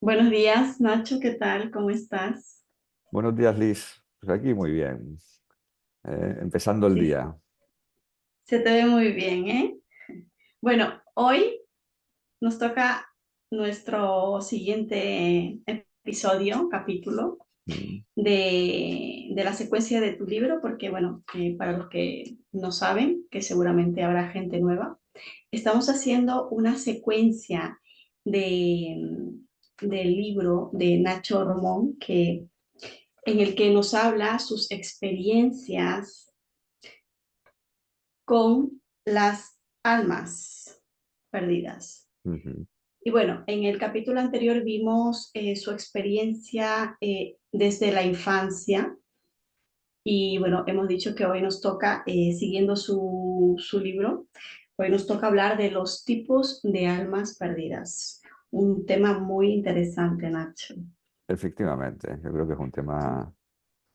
Buenos días, Nacho, ¿qué tal? ¿Cómo estás? Buenos días, Liz. Pues aquí muy bien. Empezando el Sí, día. se te ve muy bien, ¿eh? Bueno, hoy nos toca nuestro siguiente episodio, capítulo Mm. de la secuencia de tu libro, porque bueno, para los que no saben, que seguramente habrá gente nueva, estamos haciendo una secuencia de, del libro de Nacho Romón, en el que nos habla sus experiencias con las almas perdidas. Ujú. Y bueno, en el capítulo anterior vimos su experiencia desde la infancia y bueno, hemos dicho que hoy nos toca, siguiendo su libro, hoy nos toca hablar de los tipos de almas perdidas. Un tema muy interesante, Nacho. Efectivamente, yo creo que es un tema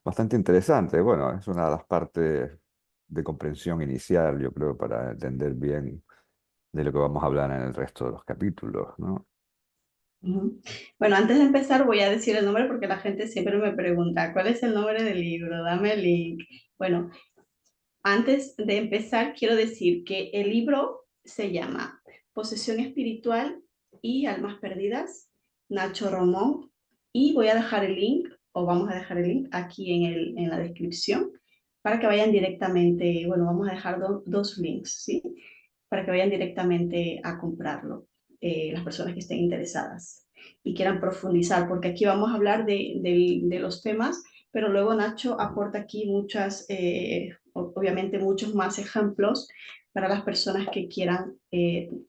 bastante interesante. Bueno, es una de las partes de comprensión inicial, yo creo, para entender bien de lo que vamos a hablar en el resto de los capítulos, ¿no? Ujú. Bueno, antes de empezar voy a decir el nombre porque la gente siempre me pregunta, ¿cuál es el nombre del libro? Dame el link. Bueno, antes de empezar, quiero decir que el libro se llama Posesión Espiritual y Almas Perdidas, Nacho Romón, y voy a dejar el link, o vamos a dejar el link aquí en la descripción, para que vayan directamente, bueno, vamos a dejar dos links, ¿sí? Para que vayan directamente a comprarlo, las personas que estén interesadas y quieran profundizar, porque aquí vamos a hablar de los temas, pero luego Nacho aporta aquí muchas, obviamente muchos más ejemplos para las personas que quieran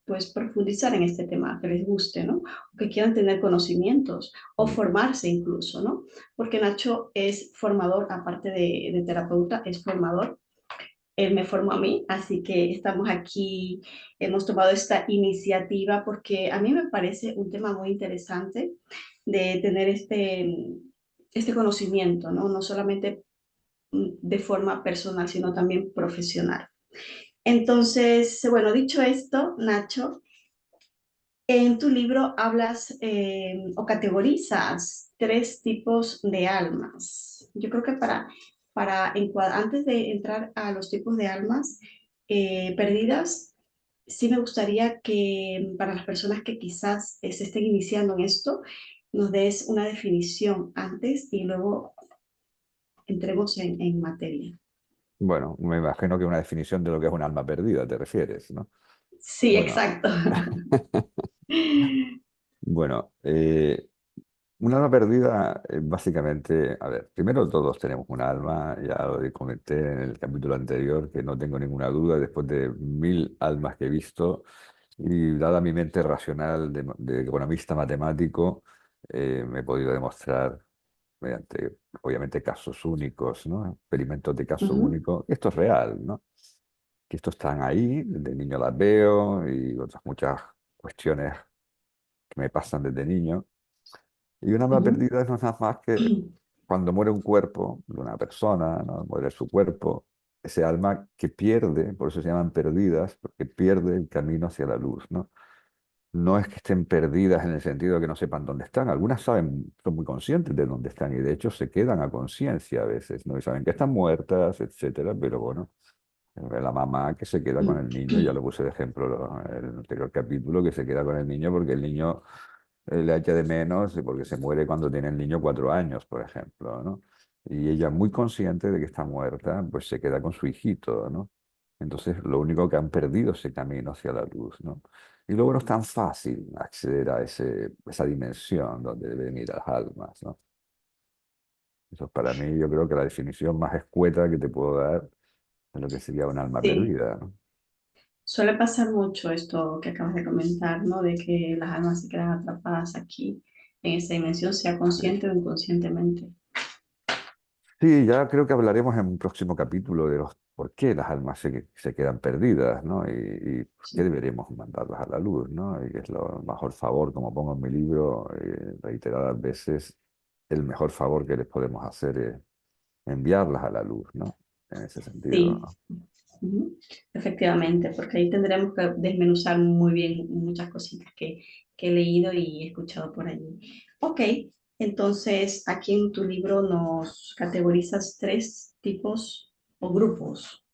pues profundizar en este tema, que les guste, ¿no? O que quieran tener conocimientos o Mm. formarse incluso, ¿no? Porque Nacho es formador, aparte de terapeuta, es formador. Él me formó a mí, así que estamos aquí, hemos tomado esta iniciativa porque a mí me parece un tema muy interesante de tener este conocimiento, ¿no? No solamente de forma personal, sino también profesional. Entonces, bueno, dicho esto, Nacho, en tu libro hablas o categorizas tres tipos de almas. Yo creo que antes de entrar a los tipos de almas perdidas, sí me gustaría que para las personas que quizás se estén iniciando en esto, nos des una definición antes y luego entremos en materia. Bueno, me imagino que una definición de lo que es un alma perdida, te refieres, ¿no? Sí, Bueno. exacto. Bueno, un alma perdida, básicamente, a ver, primero todos tenemos un alma, ya lo comenté en el capítulo anterior, que no tengo ninguna duda, después de 1000 almas que he visto, y dada mi mente racional de economista matemático, me he podido demostrar mediante, obviamente, casos únicos, ¿no? Experimentos de caso Ujú, único, que esto es real, ¿no? Que estos están ahí, desde niño las veo, y otras muchas cuestiones que me pasan desde niño. Y un alma ujú, perdida no es nada más que cuando muere un cuerpo de una persona, ¿no? Muere su cuerpo, ese alma que pierde, por eso se llaman perdidas, porque pierde el camino hacia la luz, ¿no? No es que estén perdidas en el sentido de que no sepan dónde están. Algunas saben, son muy conscientes de dónde están y de hecho se quedan a conciencia a veces, ¿no? Y saben que están muertas, etcétera, pero bueno, la mamá que se queda con el niño, ya lo puse de ejemplo en el anterior capítulo, que se queda con el niño porque el niño le echa de menos y porque se muere cuando tiene el niño 4 años, por ejemplo, ¿no? Y ella, muy consciente de que está muerta, pues se queda con su hijito, ¿no? Entonces, lo único que han perdido es ese camino hacia la luz, ¿no? Y luego no es tan fácil acceder a esa dimensión donde deben ir las almas, ¿no? Eso es para mí, yo creo que la definición más escueta que te puedo dar de lo que sería un alma sí. perdida, ¿no? Suele pasar mucho esto que acabas de comentar, ¿no? De que las almas se quedan atrapadas aquí, en esa dimensión, sea consciente o inconscientemente. Sí, ya creo que hablaremos en un próximo capítulo de los por qué las almas se quedan perdidas, ¿no? Y por qué Sí, deberíamos mandarlas a la luz, ¿no? Y que es lo mejor favor, como pongo en mi libro, reiteradas veces, el mejor favor que les podemos hacer es enviarlas a la luz, ¿no? En ese sentido, sí, ¿no? Ujú. Efectivamente, porque ahí tendremos que desmenuzar muy bien muchas cositas que he leído y he escuchado por allí. Ok, entonces aquí en tu libro nos categorizas tres tipos o grupos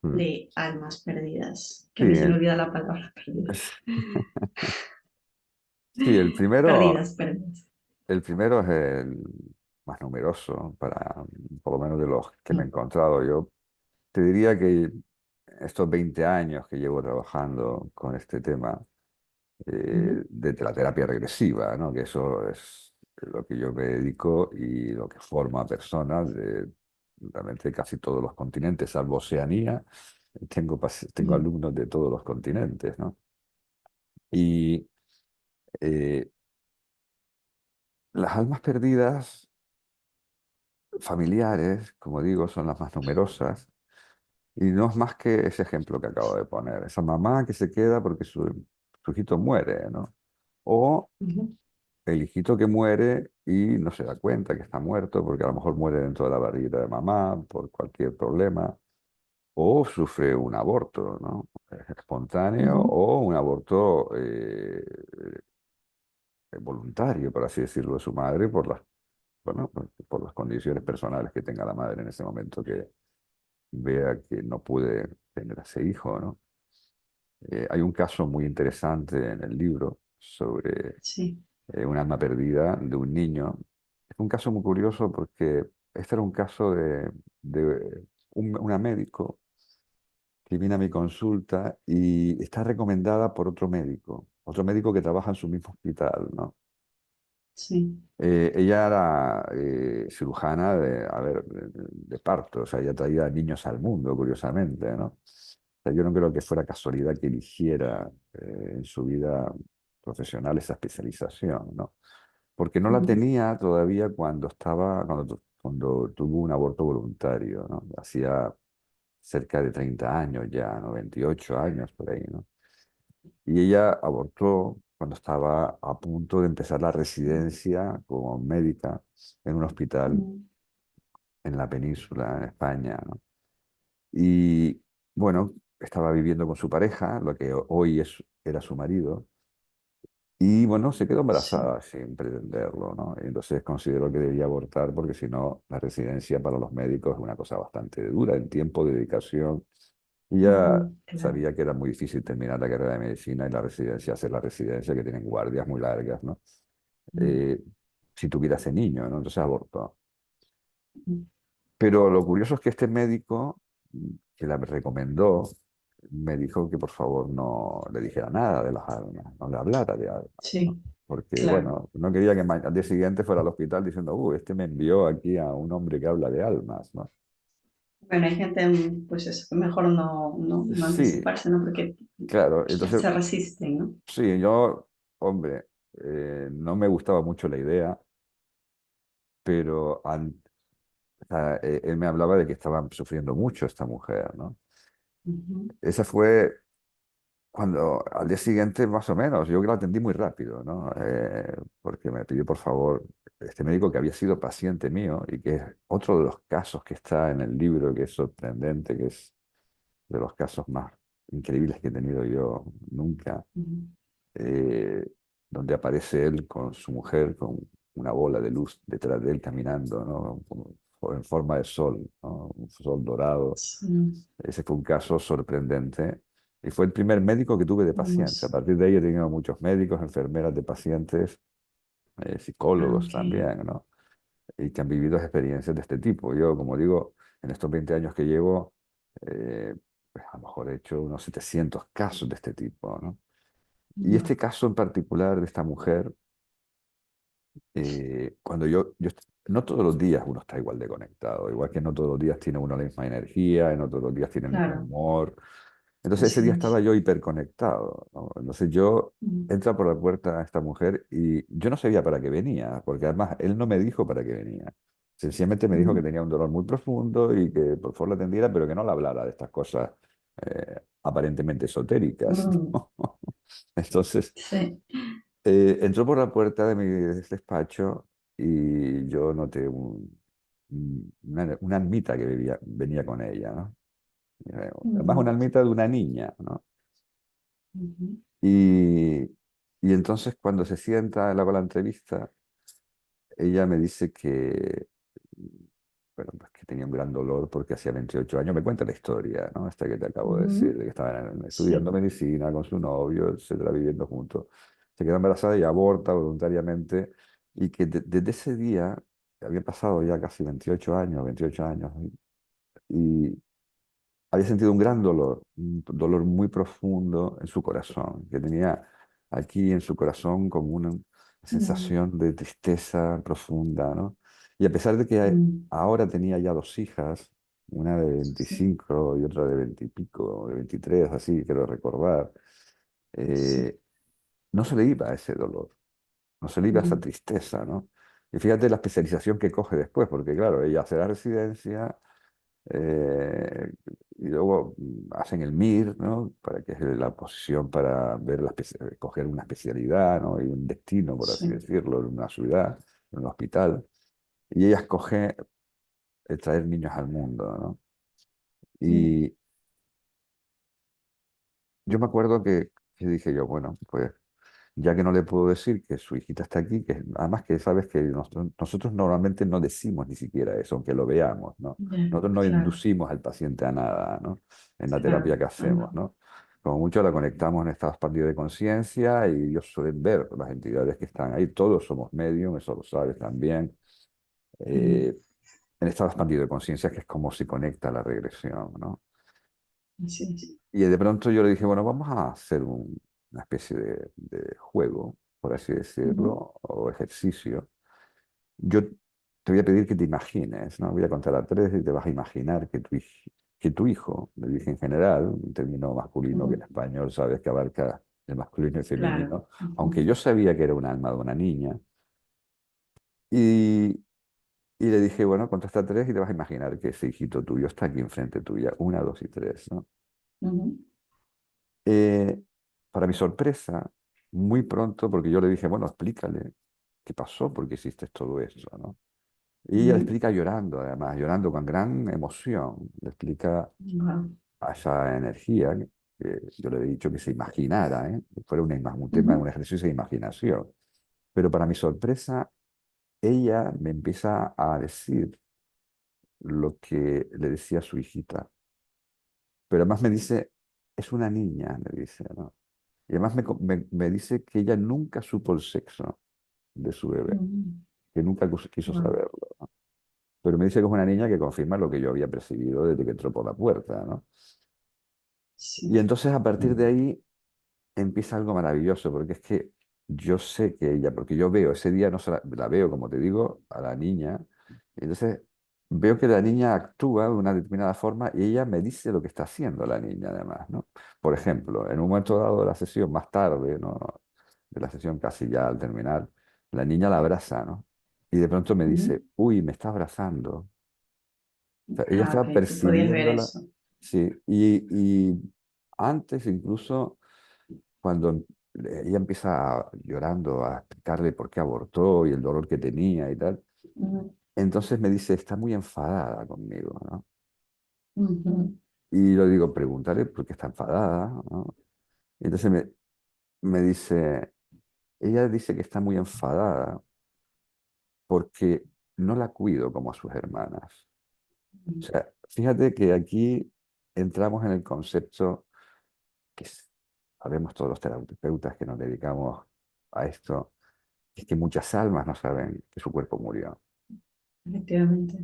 Mm. de almas perdidas, que a Sí, mí se me olvida la palabra perdidas. sí, Perdidas, perdidas. el primero es el más numeroso, por lo menos de los que me he Mm, encontrado. Yo te diría que estos 20 años que llevo trabajando con este tema, ujú, de la terapia regresiva, ¿no? Que eso es lo que yo me dedico y lo que forma a personas de realmente casi todos los continentes, salvo Oceanía. Tengo ujú, alumnos de todos los continentes, ¿no? Y eh, las almas perdidas familiares, como digo, son las más numerosas. Y no es más que ese ejemplo que acabo de poner, esa mamá que se queda porque su hijito muere, ¿no? O ujú, el hijito que muere y no se da cuenta que está muerto porque a lo mejor muere dentro de la barriga de mamá por cualquier problema, o sufre un aborto, ¿no? Espontáneo ujú, o un aborto voluntario, por así decirlo, de su madre bueno, por las condiciones personales que tenga la madre en ese momento que vea que no puede tener a ese hijo, ¿no? Hay un caso muy interesante en el libro sobre sí, un alma perdida de un niño. Es un caso muy curioso porque este era un caso de una médico que viene a mi consulta y está recomendada por otro médico que trabaja en su mismo hospital, ¿no? sí, Ella era cirujana a ver, de parto, o sea, ella traía niños al mundo, curiosamente, ¿no? O sea, yo no creo que fuera casualidad que eligiera en su vida profesional esa especialización, ¿no? Porque no la ujú, tenía todavía cuando tuvo un aborto voluntario, ¿no? Hacía cerca de 30 años ya, ¿no? 28 años por ahí, ¿no? Y ella abortó cuando estaba a punto de empezar la residencia como médica en un hospital ujú, en la península, en España, ¿no? Y bueno, estaba viviendo con su pareja, lo que hoy era su marido, y bueno, se quedó sí, embarazada sin pretenderlo, ¿no? Y entonces consideró que debía abortar porque si no, la residencia para los médicos es una cosa bastante dura en tiempo, de dedicación. Y ya ujú, claro. sabía que era muy difícil terminar la carrera de medicina y la residencia, hacer la residencia, que tienen guardias muy largas, ¿no? Ujú, Eh, si tuviera ese niño, ¿no? Entonces abortó. ujú, Pero lo curioso es que este médico que la recomendó, me dijo que por favor no le dijera nada de las almas, no le hablara de almas, ¿no? sí, Porque, claro. bueno, no quería que al día siguiente fuera al hospital diciendo, este me envió aquí a un hombre que habla de almas, ¿no? Bueno, hay gente, pues eso, que mejor no Sí, anticiparse, ¿no? Porque claro. Entonces, se resisten, ¿no? sí, yo, hombre, no me gustaba mucho la idea, pero o sea, él me hablaba de que estaba sufriendo mucho esta mujer, ¿no? Ujú, Esa fue cuando al día siguiente, más o menos, yo que la atendí muy rápido, ¿no? Porque me pidió, por favor, este médico que había sido paciente mío y que es otro de los casos que está en el libro, que es sorprendente, que es de los casos más increíbles que he tenido yo nunca, ujú. eh, donde aparece él con su mujer, con una bola de luz detrás de él caminando, ¿no? En forma de sol, ¿no? Un sol dorado. Sí, Ese fue un caso sorprendente y fue el primer médico que tuve de pacientes. A vamos. partir de ahí he tenido muchos médicos, enfermeras de pacientes, Ah, psicólogos ok. también, ¿no? Y que han vivido experiencias de este tipo. Yo, como digo, en estos 20 años que llevo, pues a lo mejor he hecho unos 700 casos de este tipo, ¿no? Y Wow. este caso en particular de esta mujer, cuando no todos los días uno está igual de conectado, igual que no todos los días tiene uno la misma energía, no todos los días tiene el mismo Claro, humor. Entonces ese así día es. estaba yo hiperconectado, ¿no? Entonces yo Mm, entra por la puerta a esta mujer y yo no sabía para qué venía, porque además él no me dijo para qué venía. Sencillamente me dijo que ujú. tenía un dolor muy profundo y que por favor la atendiera, pero que no le hablara de estas cosas aparentemente esotéricas, Mm, ¿no? Entonces sí. entró por la puerta de mi despacho y yo noté una almita que venía con ella, ¿no? Además, una almita de una niña, ¿no? Ujú, Y, y entonces cuando se sienta, le hago la entrevista, ella me dice que, bueno, pues que tenía un gran dolor porque hacía 28 años, me cuenta la historia, ¿no? Esta que te acabo de decir, ujú. de que estaban estudiando Sí, medicina con su novio, etcétera, viviendo juntos. Se quedó embarazada y aborta voluntariamente, y que desde ese día, había pasado ya casi 28 años, y había sentido un gran dolor, un dolor muy profundo en su corazón, que tenía aquí en su corazón como una mm, sensación de tristeza profunda, ¿no? Y a pesar de que mm, ahora tenía ya dos hijas, una de sí, 25 y otra de 20 y pico, de 23, así quiero recordar, sí, eh, no se le iba ese dolor, no se le iba esa mm, tristeza, ¿no? Y fíjate la especialización que coge después, porque claro, ella hace la residencia, eh, y luego hacen el MIR, ¿no? Para que es la posición para ver coger una especialidad, ¿no? Y un destino, por así sí, decirlo, en una ciudad, en un hospital. Y ella escoge traer niños al mundo, ¿no? mm, Y yo me acuerdo que dije yo, bueno, pues ya que no le puedo decir que su hijita está aquí, que además que sabes que nosotros normalmente no decimos ni siquiera eso, aunque lo veamos, ¿no? ya, Nosotros no claro, inducimos al paciente a nada, ¿no? En la terapia claro, que ah, hacemos, no, ¿no? Como mucho la conectamos en estados expandidos de conciencia y ellos suelen ver las entidades que están ahí. Todos somos medium, eso lo sabes también. mm, eh, en estado expandido de conciencia, que es como se conecta la regresión, ¿no? así es. Y de pronto yo le dije, bueno, vamos a hacer una especie de juego, por así Ujú, decirlo, o ejercicio. Yo te voy a pedir que te imagines, ¿no? Voy a contar a tres y te vas a imaginar que tu hijo, le dije en general, un término masculino que en ujú, español sabes que abarca el masculino y claro, femenino, aunque ujú, yo sabía que era un alma de una niña. Y, y le dije, bueno, conta hasta tres y te vas a imaginar que ese hijito tuyo está aquí enfrente tuya, una, dos y tres, ¿no? ujú, Eh, para mi sorpresa, muy pronto, porque yo le dije, bueno, explícale qué pasó, por qué hiciste todo eso, ¿no? Y ella le ujú, explica llorando, además, llorando con gran emoción, le explica guau, a esa energía que yo le he dicho que se imaginara, ¿eh? Que fuera un tema, un ujú, ejercicio de imaginación. Pero para mi sorpresa, ella me empieza a decir lo que le decía a su hijita. Pero además me dice, es una niña, me dice, ¿no? Y además me dice que ella nunca supo el sexo de su bebé, ujú, que nunca quiso guau, saberlo, ¿no? Pero me dice que es una niña que confirma lo que yo había percibido desde que entró por la puerta, ¿no? Y sí, entonces a partir de mm, ahí empieza algo maravilloso, porque es que yo sé que ella, porque yo veo, ese día no se la veo, como te digo, a la niña, y entonces veo que la niña actúa de una determinada forma y ella me dice lo que está haciendo la niña además, ¿no? Por ejemplo, en un momento dado de la sesión, más tarde, ¿no? De la sesión casi ya al terminar, la niña la abraza, ¿no? Y de pronto me ujú. dice, uy, me está abrazando. O sea, ella Ah, estaba ok, tú podías ver percibiéndola, eso. sí, y antes incluso cuando ella empieza llorando a explicarle por qué abortó y el dolor que tenía y tal, Ujú, entonces me dice, está muy enfadada conmigo, ¿no? ujú, Y yo digo, pregúntale por qué está enfadada, ¿no? Y entonces me dice, ella dice que está muy enfadada porque no la cuido como a sus hermanas. O ujú, sea, fíjate que aquí entramos en el concepto que sabemos todos los terapeutas que nos dedicamos a esto, es que muchas almas no saben que su cuerpo murió. efectivamente.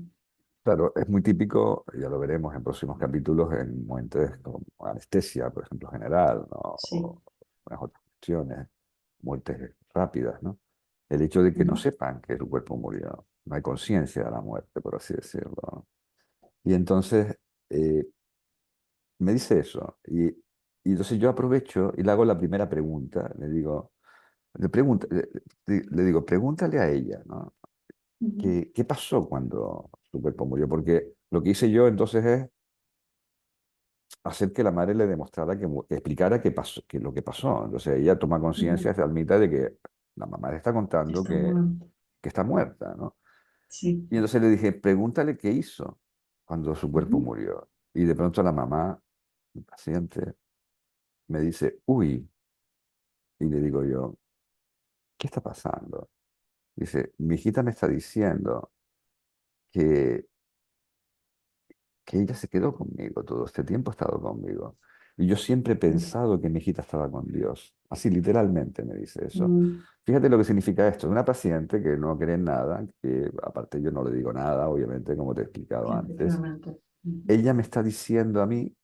Claro, es muy típico, ya lo veremos en próximos capítulos, en momentos como anestesia, por ejemplo, general, ¿no? Sí. O unas otras cuestiones, muertes rápidas, ¿no? El hecho de que no Ujú, sepan que su cuerpo murió, no hay conciencia de la muerte, por así decirlo, ¿no? Y entonces eh, me dice eso, y entonces yo aprovecho y le hago la primera pregunta, le digo, le digo, pregúntale a ella, ¿no? ujú, ¿Qué pasó cuando su cuerpo murió? Porque lo que hice yo entonces es hacer que la madre le demostrara que explicara qué pasó, qué lo que pasó. Entonces ella toma conciencia, ujú. se admite de que la mamá le está contando Está muerto. que está muerta, ¿no? Sí. Y entonces le dije, pregúntale qué hizo cuando su cuerpo Ujú, murió. Y de pronto la mamá, el paciente, me dice, uy, y le digo yo, ¿qué está pasando? Dice, mi hijita me está diciendo que, que ella se quedó conmigo, todo este tiempo ha estado conmigo. Y yo siempre he pensado que mi hijita estaba con Dios. Así literalmente me dice eso. Mm, Fíjate lo que significa esto. Una paciente que no cree en nada, que aparte yo no le digo nada, obviamente, como te he explicado antes, efectivamente. Ujú, ella me está diciendo a mí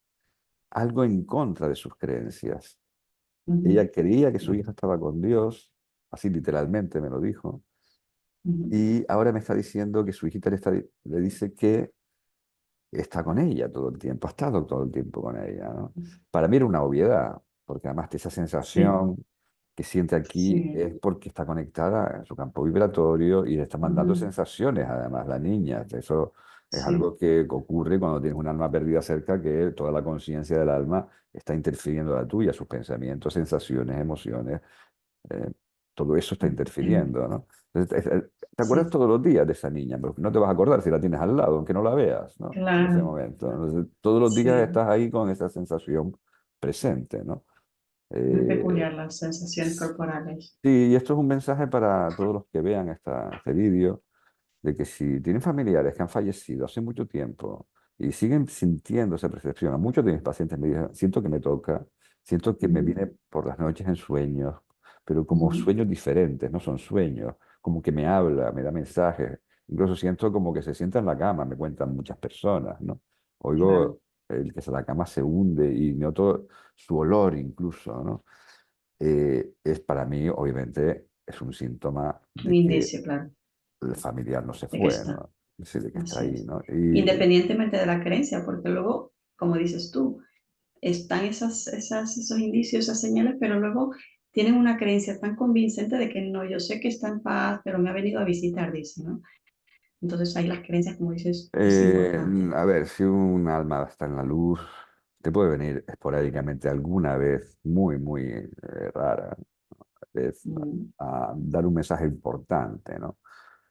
algo en contra de sus creencias. ujú, Ella creía que su hija estaba con Dios, así literalmente me lo dijo, ujú, y ahora me está diciendo que su hijita le dice que está con ella todo el tiempo, ha estado todo el tiempo con ella, ¿no? Para mí era una obviedad, porque además de esa sí, sensación que siente aquí sí. es porque está conectada en su campo vibratorio y le está mandando Ujú, sensaciones, además, la niña. Eso es sí, algo que ocurre cuando tienes un alma perdida cerca, que toda la conciencia del alma está interfiriendo en la tuya, sus pensamientos, sensaciones, emociones, eh, todo eso está interfiriendo, ¿no? Entonces, te acuerdas sí, todos los días de esa niña, pero no te vas a acordar si la tienes al lado, aunque no la veas, ¿no? En ese claro, momento. Entonces, todos los días sí. estás ahí con esa sensación presente, ¿no? Muy Eh, peculiar las sensaciones corporales. sí, y esto es un mensaje para todos los que vean este vídeo de que si tienen familiares que han fallecido hace mucho tiempo y siguen sintiendo esa percepción, a muchos de mis pacientes me dicen, siento que me toca, siento que me Ujú, viene por las noches en sueños, pero como ujú, sueños diferentes, no son sueños, como que me habla, me da mensajes, incluso siento como que se sienta en la cama, me cuentan muchas personas, ¿no? claro, Oigo el que la cama se hunde y noto su olor incluso, ¿no? Es para mí, obviamente, es un síntoma un de que indicio, claro, el familiar no se de que fue, está. ¿no? Sí, de que está Así ahí, es. ¿no? Y Independientemente de la creencia, porque luego, como dices tú, están esos indicios, esas señales, pero luego tienen una creencia tan convincente de que no, yo sé que está en paz, pero me ha venido a visitar, dice, ¿no? Entonces ahí las creencias, como dices, es importante. a ver, si un alma está en la luz, te puede venir esporádicamente alguna vez, muy, muy rara, vez, Mm, a dar un mensaje importante, ¿no?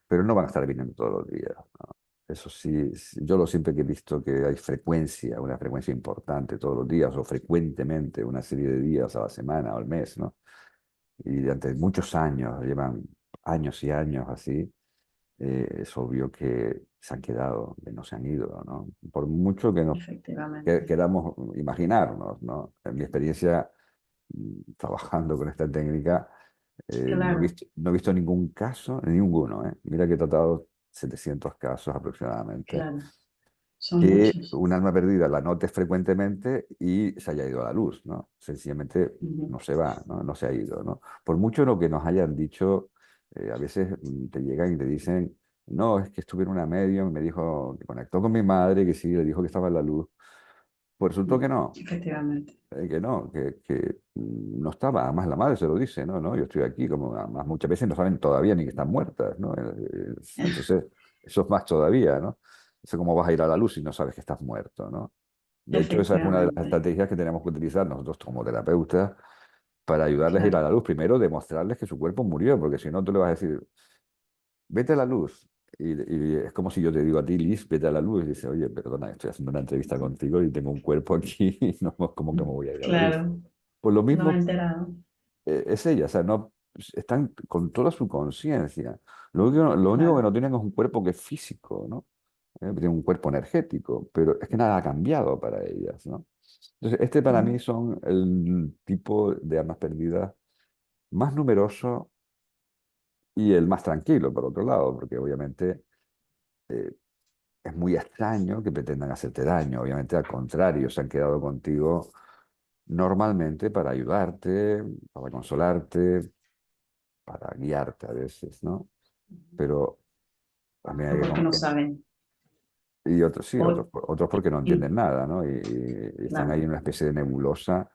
Pero no van a estar viniendo todos los días, ¿no? Eso sí, yo lo siempre que he visto que hay frecuencia, una frecuencia importante todos los días o frecuentemente, una serie de días a la semana o al mes, ¿no? Y durante muchos años, llevan años y años así, es obvio que se han quedado, que no se han ido, ¿no? Por mucho que nos efectivamente. queramos imaginarnos, ¿no? En mi experiencia trabajando con esta técnica, Claro, no he visto ningún caso, ninguno, ¿eh? Mira que he tratado 700 casos aproximadamente, claro, son que muchos. un alma perdida la notes frecuentemente y se haya ido a la luz, ¿no? Sencillamente Ujú, no se va, ¿no? No se ha ido, ¿no? Por mucho lo que nos hayan dicho, a veces te llegan y te dicen, no, es que estuve en una medium y me dijo que conectó con mi madre, que sí, le dijo que estaba en la luz. Pues resultó efectivamente. que no, no estaba, además la madre se lo dice, no, no, yo estoy aquí, como además muchas veces no saben todavía ni que están muertas, ¿no? Entonces, eso es más todavía, ¿no? Eso cómo vas a ir a la luz si no sabes que estás muerto, ¿no? De hecho, esa es una de las Efectivamente, estrategias que tenemos que utilizar nosotros como terapeutas para ayudarles a ir a claro, la luz. Primero, demostrarles que su cuerpo murió, porque si no, tú le vas a decir, vete a la luz. Y es como si yo te digo a ti, Liz, vete a la luz. Y dice, oye, perdona, estoy haciendo una entrevista contigo y tengo un cuerpo aquí y no, ¿cómo que me voy a ir a la luz? claro, Pues lo no me he mismo enterado. es ella, o sea, no, están con toda su conciencia. Lo único que Claro, no tienen es un cuerpo que es físico, ¿no? Tienen un cuerpo energético, pero es que nada ha cambiado para ellas, ¿no? Entonces, este para mí mm, son el tipo de almas perdidas más numeroso y el más tranquilo, por otro lado, porque obviamente eh, es muy extraño que pretendan hacerte daño. Obviamente, al contrario, se han quedado contigo normalmente para ayudarte, para consolarte, para guiarte a veces, ¿no? Pero también hay o que porque no comentar. saben. Y otros sí, O, otros porque no y- entienden nada, ¿no? Y están ahí claro, en una especie de nebulosa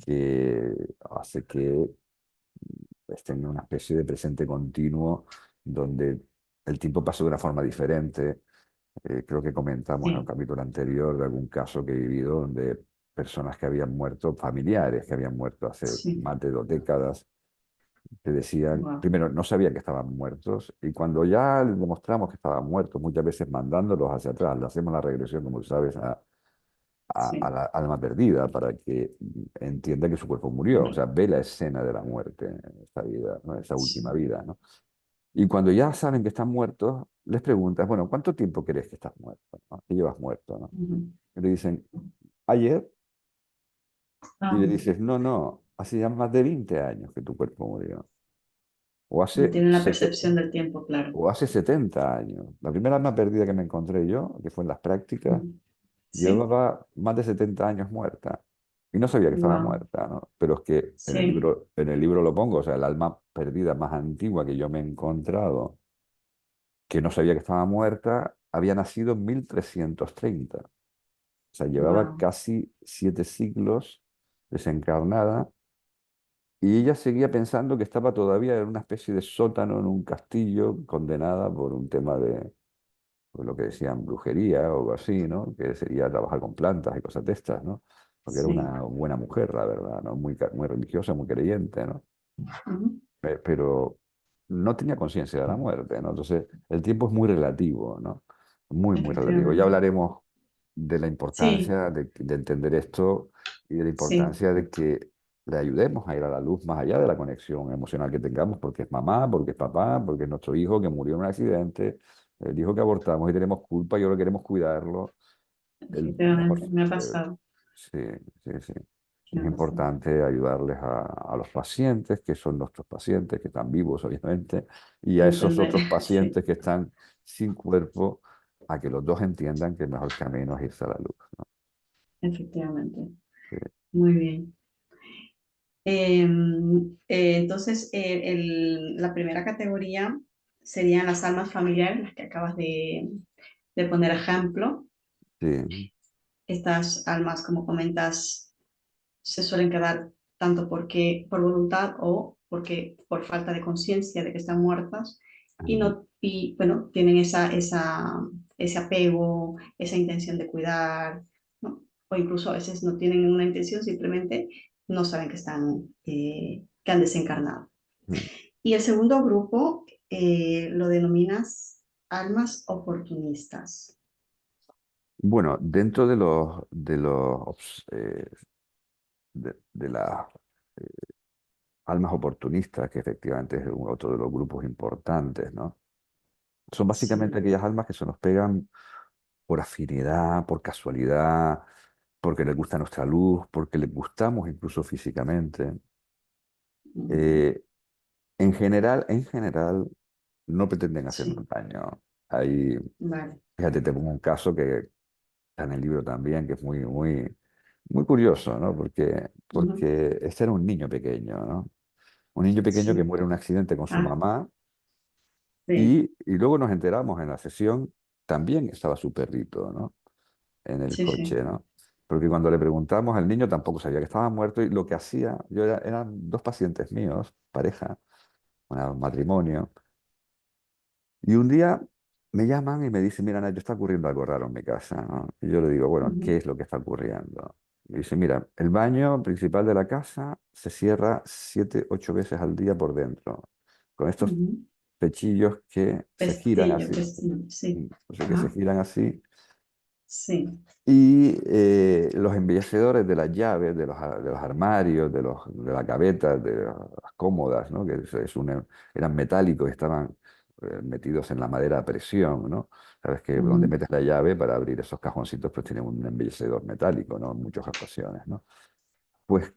que hace que estén en una especie de presente continuo donde el tiempo pasa de una forma diferente. Creo que comentamos en el sí, capítulo anterior de algún caso que he vivido donde personas que habían muerto, familiares que habían muerto hace sí, más de 2 décadas, te decían, wow, primero, no sabían que estaban muertos, y cuando ya les demostramos que estaban muertos, muchas veces mandándolos hacia atrás, le hacemos la regresión, como tú sabes, a a sí, la alma perdida para que entienda que su cuerpo murió, o sea, ve la escena de la muerte en esta vida, ¿no? Esa última sí. vida, ¿no? Y cuando ya saben que están muertos, les preguntas, bueno, ¿cuánto tiempo crees que estás muerto? ¿No? Que llevas muerto, ¿no? Ujú. Y le dicen, ayer, y Ah, le dices, no, no, hace ya más de 20 años que tu cuerpo murió, o no hace, tienen la percepción del tiempo, claro. o hace 70 años. La primera alma perdida que me encontré yo, que fue en las prácticas, Ujú. Sí, llevaba más de 70 años muerta y no sabía que estaba wow, muerta, ¿no? Pero es que sí, en el libro lo pongo, o sea, el alma perdida más antigua que yo me he encontrado, que no sabía que estaba muerta, había nacido en 1330. O sea, llevaba wow, casi 7 siglos desencarnada y ella seguía pensando que estaba todavía en una especie de sótano, en un castillo, condenada por un tema de pues, lo que decían brujería o algo así, ¿no? Que sería trabajar con plantas y cosas de estas, ¿no? Porque era sí, una buena mujer, la verdad, ¿no? Muy, muy religiosa, muy creyente, ¿no? ujú. Pero no tenía conciencia de la muerte, ¿no? Entonces, el tiempo es muy relativo, ¿no? Muy, muy relativo. Ya Efectivamente. hablaremos de la Sí, importancia de entender esto y de la sí, importancia de que le ayudemos a ir a la luz más allá de la conexión emocional que tengamos, porque es mamá, porque es papá, porque es nuestro hijo que murió en un accidente, el hijo que abortamos y tenemos culpa y ahora queremos cuidarlo. El mejor, efectivamente, me ha eh, pasado, sí, sí, sí. me Es ha pasado. importante ayudarles a los pacientes, que son nuestros pacientes, que están vivos, obviamente, y a esos Entender, otros sí, pacientes que están sin cuerpo, a que los dos entiendan que el mejor camino es irse a la luz, ¿no? efectivamente. Sí, Muy bien. Entonces, la primera categoría serían las almas familiares, las que acabas de poner ejemplo. sí, Estas almas, como comentas, se suelen quedar tanto porque por voluntad o porque por falta de conciencia de que están muertas y ajá, no y bueno, tienen ese apego, esa intención de cuidar, ¿no? O incluso a veces no tienen una intención, simplemente no saben que están que han desencarnado. ujú. Y el segundo grupo lo denominas almas oportunistas. Bueno, dentro de las almas oportunistas, que efectivamente es otro de los grupos importantes, ¿no? Son básicamente Sí. aquellas almas que se nos pegan por afinidad, por casualidad, porque les gusta nuestra luz, porque les gustamos incluso físicamente. Ujú. Eh, en general, no pretenden hacernos Sí, daño. Ahí, vale. fíjate, te pongo un caso que está en el libro también, que es muy, muy, muy curioso, ¿no? Ujú. Porque este era un niño pequeño, ¿no? Un niño pequeño que Sí. muere en un accidente con su Ah, mamá sí, y luego nos enteramos en la sesión, también estaba su perrito, ¿no? En el sí, coche, sí. ¿no? Porque cuando le preguntamos, el niño tampoco sabía que estaba muerto y lo que hacía, eran dos pacientes míos, pareja, un matrimonio, y un día me llaman y me dicen, mira, Nacho, está ocurriendo algo raro en mi casa, ¿no? Y yo le digo, bueno, ¿qué Ujú, es lo que está ocurriendo? Y dice, mira, el baño principal de la casa se cierra 7, 8 veces al día por dentro, con estos ujú. pechillos que se giran Pestillo, así, pestillo, sí. o sea, que se Ajá, giran así. sí. Y los embellecedores de las llaves, de los armarios, de las gavetas, de las cómodas, ¿no? Que eran metálicos y estaban metidos en la madera a presión, ¿no? Sabes que donde Ujú. metes la llave para abrir esos cajoncitos, pues tiene un embellecedor metálico, ¿no? En muchas ocasiones, ¿no? Pues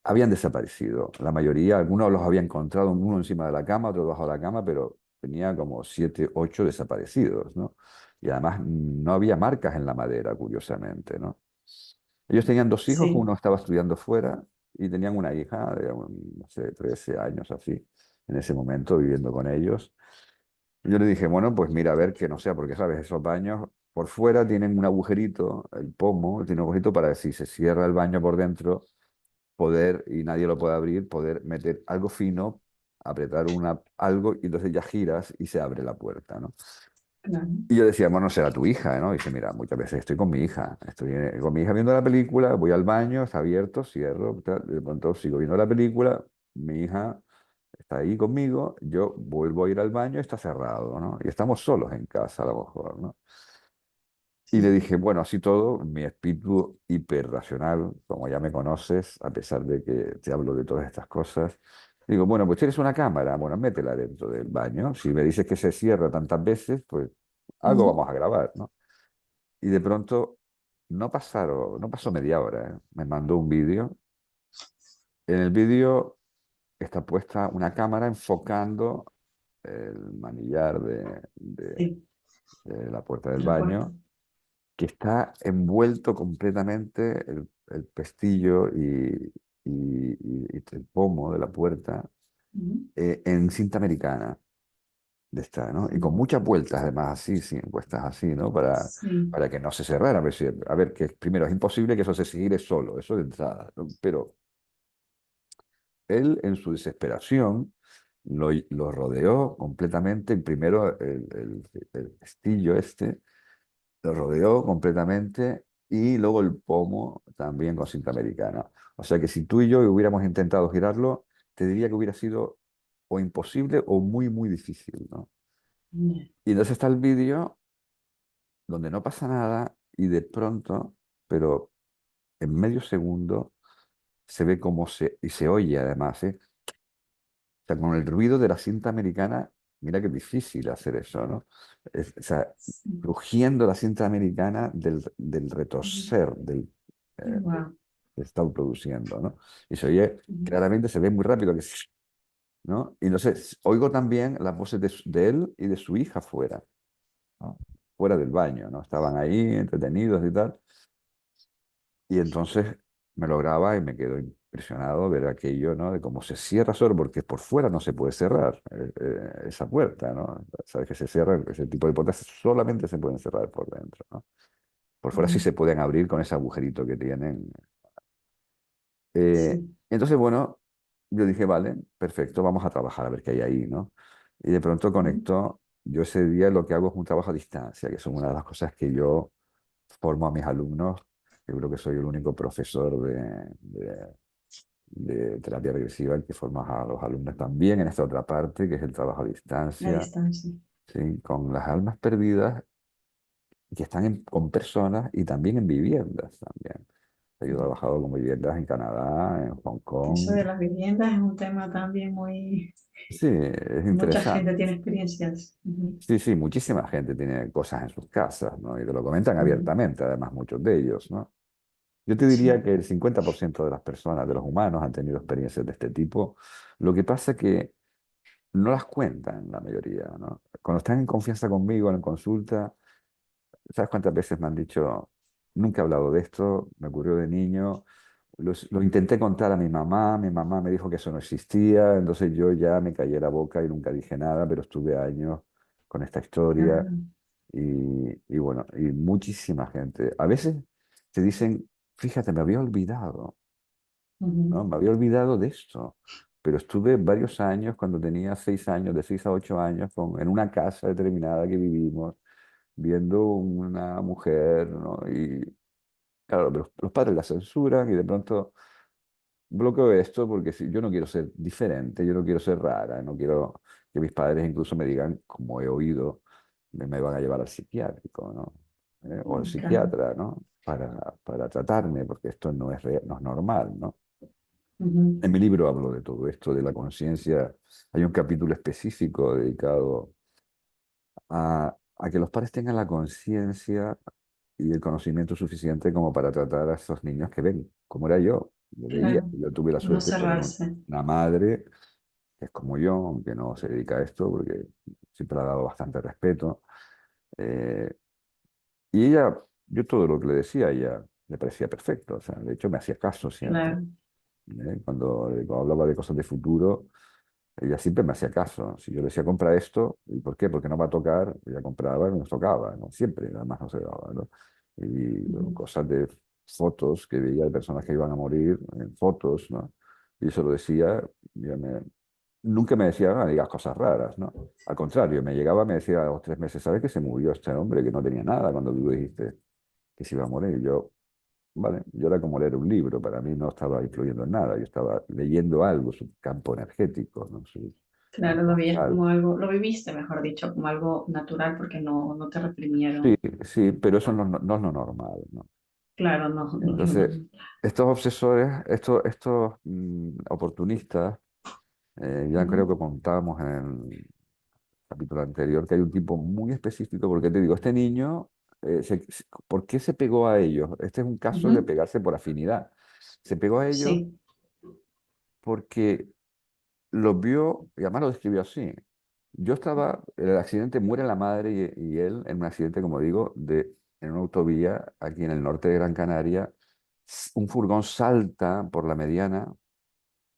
habían desaparecido. La mayoría, algunos los había encontrado uno encima de la cama, otro debajo de la cama, pero tenía como 7, 8 desaparecidos, ¿no? Y además no había marcas en la madera, curiosamente, ¿no? Ellos tenían dos hijos, Sí, uno estaba estudiando fuera y tenían una hija de, no sé, 13 años así, en ese momento viviendo con ellos. Y yo le dije, bueno, pues mira, a ver que no sea, porque sabes, esos baños por fuera tienen un agujerito, el pomo tiene un agujerito para que si se cierra el baño por dentro, poder, y nadie lo puede abrir, poder meter algo fino, apretar algo y entonces ya giras y se abre la puerta, ¿no? claro. Y yo decía, bueno, será tu hija, ¿no? Y dice, mira, muchas veces estoy con mi hija, estoy con mi hija viendo la película, voy al baño, está abierto, cierro, tal, de pronto sigo viendo la película, mi hija está ahí conmigo, yo vuelvo a ir al baño, está cerrado, ¿no? Y estamos solos en casa a lo mejor, ¿no? Y le sí. dije, bueno, así todo, mi espíritu hiperracional, como ya me conoces, a pesar de que te hablo de todas estas cosas, digo, bueno, pues tienes una cámara, bueno, métela dentro del baño. Si me dices que se cierra tantas veces, pues algo Ujú. vamos a grabar, ¿no? Y de pronto, no pasó media hora, ¿eh? Me mandó un vídeo. En el vídeo está puesta una cámara enfocando el manillar Sí, de la puerta del de la puerta. baño, que está envuelto completamente el pestillo y el pomo de la puerta Ujú. en cinta americana de esta, ¿no? Y con Sí, muchas vueltas además así, sí, puestas así, ¿no? sí. Para que no se cerrara. A ver, que primero es imposible que eso se gire solo, eso de entrada, ¿no? Pero él en su desesperación lo rodeó completamente, primero el pestillo este lo rodeó completamente y luego el pomo también con cinta americana. O sea que si tú y yo hubiéramos intentado girarlo, te diría que hubiera sido o imposible o muy, muy difícil, ¿no? Ya. Y entonces está el vídeo donde no pasa nada y de pronto, pero en medio segundo, se ve y se oye además, ¿eh? O sea, con el ruido de la cinta americana, mira qué difícil hacer eso, ¿no? O sea, Sí. crujiendo la cinta americana del Ujú. retorcer Wow. que está produciendo, ¿no? Y se oye, Ujú. claramente se ve muy rápido, ¿no? Y entonces oigo también las voces de él y de su hija fuera, ¿no? Fuera del baño, ¿no? Estaban ahí entretenidos y tal. Y entonces me lo graba y me quedo impresionado ver aquello, ¿no? De cómo se cierra solo, porque por fuera no se puede cerrar esa puerta, ¿no? Sabes que se cierra, ese tipo de puertas solamente se pueden cerrar por dentro, ¿no? Por fuera sí Ujú. se pueden abrir con ese agujerito que tienen. Sí. Entonces, bueno, yo dije, vale, perfecto, vamos a trabajar a ver qué hay ahí, ¿no? Y de pronto Ujú. conecto, yo ese día lo que hago es un trabajo a distancia, que son una de las cosas que yo formo a mis alumnos. Yo creo que soy el único profesor de terapia regresiva el que forma a los alumnos también en esta otra parte, que es el trabajo a A distancia, distancia. ¿sí? Con las almas perdidas que están con personas y también en viviendas también. Yo he Ujú. trabajado con viviendas en Canadá, en Hong Eso Kong. de las viviendas es un tema también muy... Sí, es Mucha gente interesante. tiene experiencias. Ujú. Sí, sí, muchísima gente tiene cosas en sus casas, ¿no? Y te lo comentan Ujú. abiertamente, además, muchos de ellos, ¿no? Yo te diría Sí, que el 50% de las personas, de los humanos, han tenido experiencias de este tipo. Lo que pasa es que no las cuentan la mayoría, ¿no? Cuando están en confianza conmigo en consulta, ¿sabes cuántas veces me han dicho, nunca he hablado de esto, me ocurrió de niño, lo intenté contar a mi mamá me dijo que eso no existía, entonces yo ya me callé la boca y nunca dije nada, pero estuve años con esta historia ajá, y bueno, y muchísima gente. A veces te dicen, fíjate, me había olvidado, ¿no? ujú, Me había olvidado de esto. Pero estuve varios años, cuando tenía 6 años, de 6 a 8 años, en una casa determinada que vivimos, viendo una mujer, ¿no? Y claro, los padres la censuran y de pronto bloqueo esto porque si, yo no quiero ser diferente, yo no quiero ser rara, no quiero que mis padres incluso me digan, como he oído, me van a llevar al psiquiátrico, ¿no? O al claro, psiquiatra, ¿no? Para tratarme, porque esto no es normal, ¿no? ujú, En mi libro hablo de todo esto, de la conciencia. Hay un capítulo específico dedicado a que los padres tengan la conciencia y el conocimiento suficiente como para tratar a esos niños que ven, como era yo. Yo veía, claro, yo tuve la no suerte de tener cerrarse. una madre que es como yo, aunque no se dedica a esto, porque siempre le ha dado bastante respeto. eh, y ella, yo todo lo que le decía, a ella le parecía perfecto. O sea, de hecho, me hacía caso siempre. Claro, Cuando hablaba de cosas de futuro, ella siempre me hacía caso. Si yo le decía, compra esto, ¿y por qué? Porque no va a tocar, ella compraba y nos tocaba, ¿no? Siempre, además no se daba, ¿no? Y ujú, cosas de fotos que veía de personas que iban a morir, en fotos, ¿no? Y eso lo decía, nunca me decía, no digas cosas raras, ¿no? Al contrario, me llegaba, me decía a los 3 meses, ¿sabes que se murió este hombre que no tenía nada cuando tú dijiste que se iba a morir? Y yo, vale, yo era como leer un libro, para mí no estaba influyendo en nada, yo estaba leyendo algo, su campo energético, ¿no? Claro, lo veías como algo, lo viviste, mejor dicho, como algo natural porque no te Sí, reprimieron. sí, pero eso no es lo normal, ¿no? Claro, no, Entonces, no. estos obsesores, estos oportunistas, ya creo Ujú, que contábamos en el capítulo anterior que hay un tipo muy específico, porque te digo, este niño, ¿por qué se pegó a ellos? Este es un caso de ujú, pegarse por afinidad. Se pegó a ellos sí. porque los vio, y además lo describió así. Yo estaba, en el accidente muere la madre y él en un accidente, como digo, en una autovía aquí en el norte de Gran Canaria. Un furgón salta por la mediana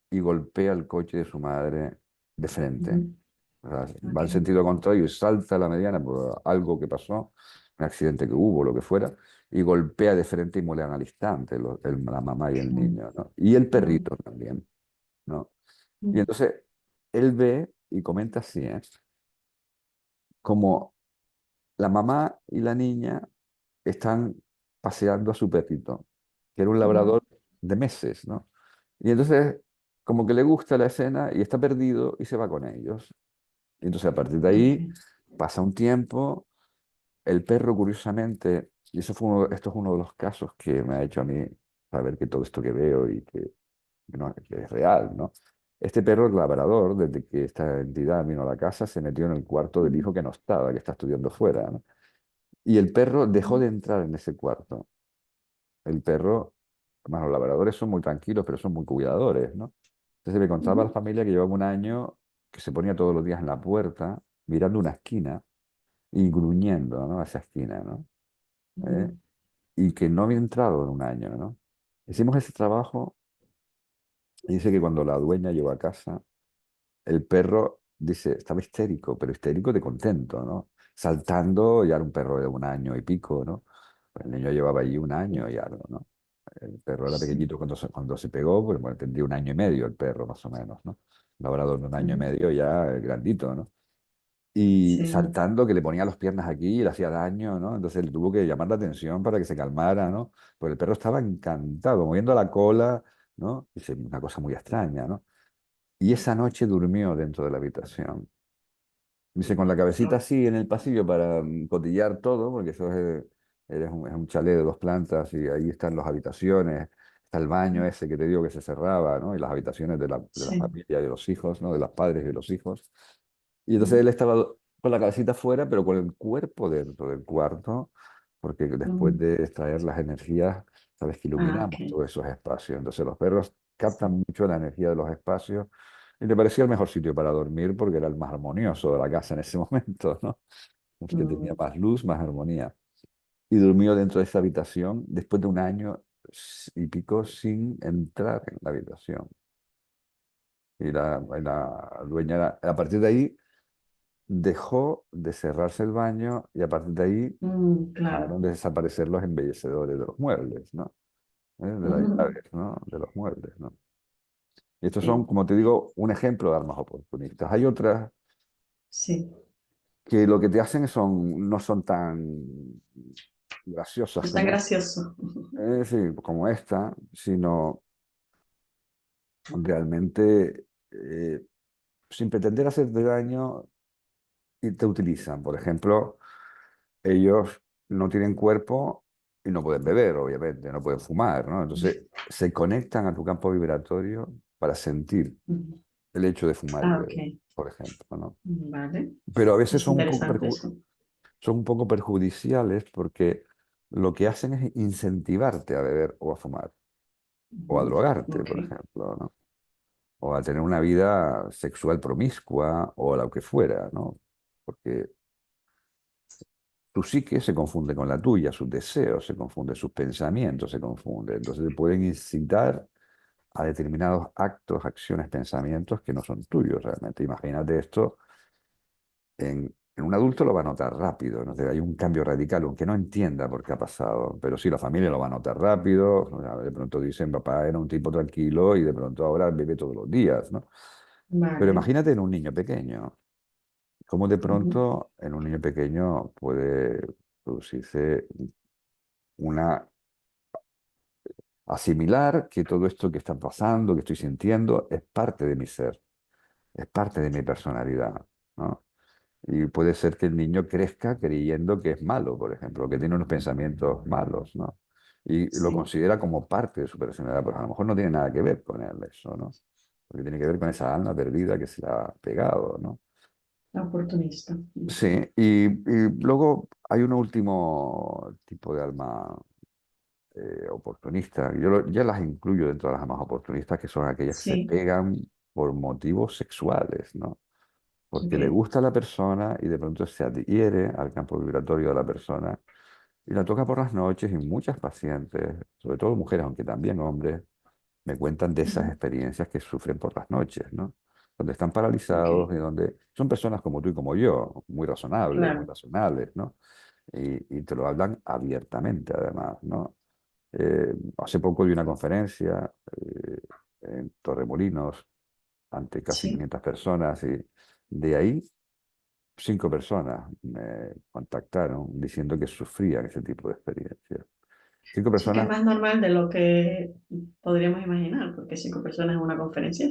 y golpea el coche de su madre de frente. Ujú, O sea, va ok. en sentido contrario y salta a la mediana por algo que pasó, un accidente que hubo, lo que fuera, y golpea de frente y mueren al instante la mamá y el Mm, niño, ¿no? Y el mm, perrito también, ¿no? Y mm, entonces él ve y comenta así, ¿eh? Como la mamá y la niña están paseando a su perrito, que era un ujú, labrador de meses, ¿no? Y entonces como que le gusta la escena y está perdido y se va con ellos. Y entonces a partir de ok. ahí pasa un tiempo, el perro curiosamente, y esto es uno de los casos que me ha hecho a mí saber que todo esto que veo y que es real, ¿no? Este perro, el labrador, desde que esta entidad vino a la casa, se metió en el cuarto del Ujú, hijo que no estaba, que está estudiando fuera, ¿no? Y el perro dejó ujú, de entrar en ese cuarto. El perro, además los labradores son muy tranquilos, pero son muy cuidadores, ¿no? Entonces me contaba la ujú, familia que llevaba un año que se ponía todos los días en la puerta, mirando una esquina y gruñendo, ¿no? A esa esquina, ¿no? ¿Eh? ujú, Y que no había entrado en un año, ¿no? Hicimos ese trabajo y dice que cuando la dueña llegó a casa, el perro, dice, estaba histérico, pero histérico de contento, ¿no? Saltando, ya era un perro de un año y pico, ¿no? El niño llevaba allí un año y algo, ¿no? El perro era sí, pequeñito cuando se pegó, pues bueno, tendría un año y medio el perro, más o menos, ¿no? Labrador de un año y ujú, medio ya grandito, ¿no? Y sí, saltando que le ponía las piernas aquí y le hacía daño, ¿no? Entonces él tuvo que llamar la atención para que se calmara, ¿no? Pues el perro estaba encantado, moviendo la cola, ¿no? Dice, una cosa muy extraña, ¿no? Y esa noche durmió dentro de la habitación. Dice, con la cabecita oh, así en el pasillo para cotillar todo, porque eso es un chalet de dos plantas y ahí están las habitaciones, está el baño ese que te digo que se cerraba, ¿no? Y las habitaciones de la sí, familia y de los hijos, ¿no? De los padres y de los hijos. Y entonces él ujú, estaba con la cabecita fuera, pero con el cuerpo dentro del cuarto, porque después ujú. de extraer las energías, sabes que Ah, iluminamos ok. todos esos espacios. Entonces los perros Sí. captan mucho la energía de los espacios y le parecía el mejor sitio para dormir porque era el más armonioso de la casa en ese momento, ¿no? El que tenía Mm, más luz, más armonía. Y durmió dentro de esa habitación después de un año y pico sin entrar en la habitación. Y la dueña, a partir de ahí, dejó de cerrarse el baño y a partir de ahí claro. dejaron de desaparecer los embellecedores de los muebles, ¿no? De las Ujú, llaves, ¿no? De los muebles, ¿no? Y estos son, sí, como te digo, un ejemplo de armas oportunistas. Hay otras sí. que lo que te hacen no son tan graciosas Es tan como, gracioso. sí, como esta, sino realmente sin pretender hacerte daño y te utilizan. Por ejemplo, ellos no tienen cuerpo y no pueden beber, obviamente, no pueden fumar, ¿no? Entonces se conectan a tu campo vibratorio para sentir Ujú. el hecho de fumar y Ah, beber, ok. por ejemplo, ¿no? Vale. Pero a veces Es interesante eso. son un poco perjudiciales porque lo que hacen es incentivarte a beber o a fumar o a Ujú, drogarte, ok. por ejemplo, ¿no? O a tener una vida sexual promiscua o a lo que fuera, ¿no? Porque tu psique se confunde con la tuya, sus deseos se confunden, sus pensamientos se confunden. Entonces te pueden incitar a determinados actos, acciones, pensamientos que no son tuyos realmente. Imagínate esto, en un adulto lo va a notar rápido, ¿no? Hay un cambio radical, aunque no entienda por qué ha pasado, pero sí, la familia lo va a notar rápido. O sea, de pronto dicen, papá era un tipo tranquilo y de pronto ahora bebe todos los días, ¿no? Pero Vale. imagínate en un niño pequeño, cómo de Ujú, pronto en un niño pequeño puede producirse una asimilar que todo esto que está pasando, que estoy sintiendo, es parte de mi ser. es parte de mi personalidad, ¿no? Y puede ser que el niño crezca creyendo que es malo, por ejemplo, que tiene unos pensamientos malos, ¿no? Y lo Sí, considera como parte de su personalidad, pero a lo mejor no tiene nada que ver con él eso, ¿no? Porque tiene que ver con esa alma perdida que se le ha pegado, ¿no? oportunista. Sí, y luego hay un último tipo de alma oportunista. Ya las incluyo dentro de las almas oportunistas, que son aquellas que se Sí, pegan por motivos sexuales, ¿no? Porque le ok. gusta a la persona y de pronto se adhiere al campo vibratorio de la persona y la toca por las noches y muchas pacientes, sobre todo mujeres, aunque también hombres, me cuentan de esas Ujú, experiencias que sufren por las noches, ¿no? Donde están ok, paralizados y donde son personas como tú y como yo, muy razonables, muy claro, racionales, ¿no? Y te lo hablan abiertamente, además, ¿no? Hace poco di una conferencia en Torremolinos ante casi sí. 500 personas y de ahí 5 personas me contactaron diciendo que sufrían ese tipo de experiencias. Cinco Sí que es personas, más normal de lo que podríamos imaginar, porque 5 personas en una conferencia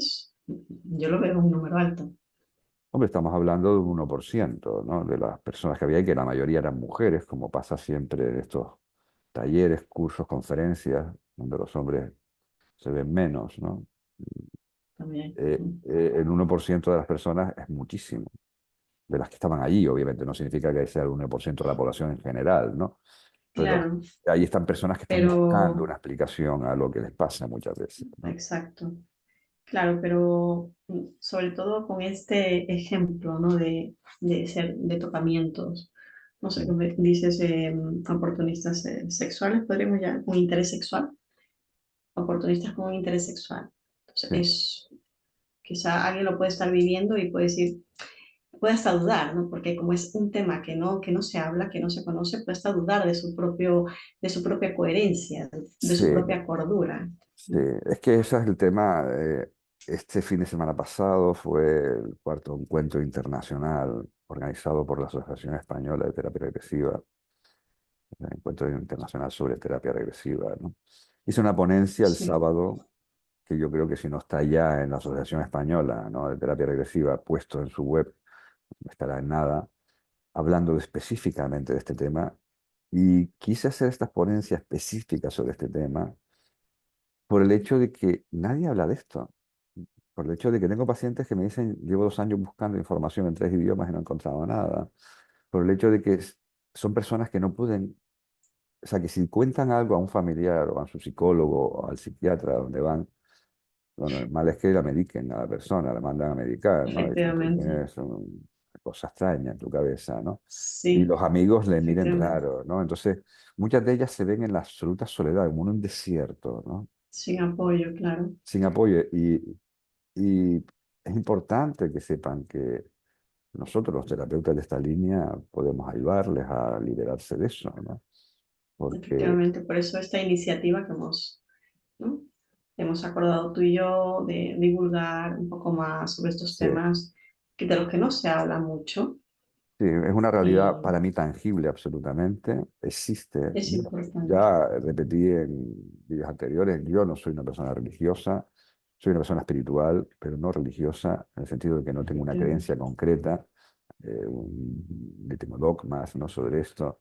yo lo veo un número alto. hombre, estamos hablando de un 1%, ¿no? De las personas que había y que la mayoría eran mujeres, como pasa siempre en estos talleres, cursos, conferencias, donde los hombres se ven menos, ¿no? También. El 1% de las personas es muchísimo, de las que estaban allí, obviamente, no significa que sea el 1% de la población en general, ¿no? Pero Claro, ahí están personas que están buscando pero una explicación a lo que les pasa muchas veces, ¿no? exacto. Claro, pero sobre todo con este ejemplo, ¿no? De tocamientos, no sé, Mm. como dices, oportunistas sexuales, podríamos ya, un interés sexual, oportunistas con un interés sexual. Entonces, Sí, quizá alguien lo puede estar viviendo y puede decir, puede hasta dudar, ¿no? Porque como es un tema que no se habla, que no se conoce, puede hasta dudar de su propia coherencia, de sí, su propia cordura. sí. Es que ese es el tema. Este fin de semana pasado fue el cuarto encuentro internacional organizado por la Asociación Española de Terapia Regresiva, el encuentro internacional sobre terapia regresiva, ¿no? Hice una ponencia el Sí, sábado, que yo creo que si no está ya en la Asociación Española, ¿no? de Terapia Regresiva, puesto en su web, no estará en nada, hablando específicamente de este tema. Y quise hacer esta ponencia específica sobre este tema por el hecho de que nadie habla de esto. Por el hecho de que tengo pacientes que me dicen, llevo 2 años buscando información en 3 idiomas y no he encontrado nada. Por el hecho de que son personas que no pueden, o sea, que si cuentan algo a un familiar o a su psicólogo o al psiquiatra donde van, lo normal es que la mediquen a la persona, la mandan a medicar, ¿no? Dicen, tú efectivamente. tienes una cosa extraña en tu cabeza, ¿no? Y Sí, los amigos le miren efectivamente. raro, ¿no? Entonces, muchas de ellas se ven en la absoluta soledad, como en un desierto, ¿no? Sin apoyo, claro. Sin apoyo. Y es importante que sepan que nosotros, los terapeutas de esta línea, podemos ayudarles a liberarse de eso, ¿no? Porque Efectivamente, por eso esta iniciativa que ¿no? hemos acordado tú y yo de divulgar un poco más sobre estos sí, temas que de los que no se habla mucho sí, es una realidad y para mí tangible absolutamente. Existe. es importante, Ya repetí en vídeos anteriores, yo no soy una persona religiosa, soy una persona espiritual, pero no religiosa, en el sentido de que no tengo una efectivamente. creencia concreta, ni tengo dogmas, no sobre esto.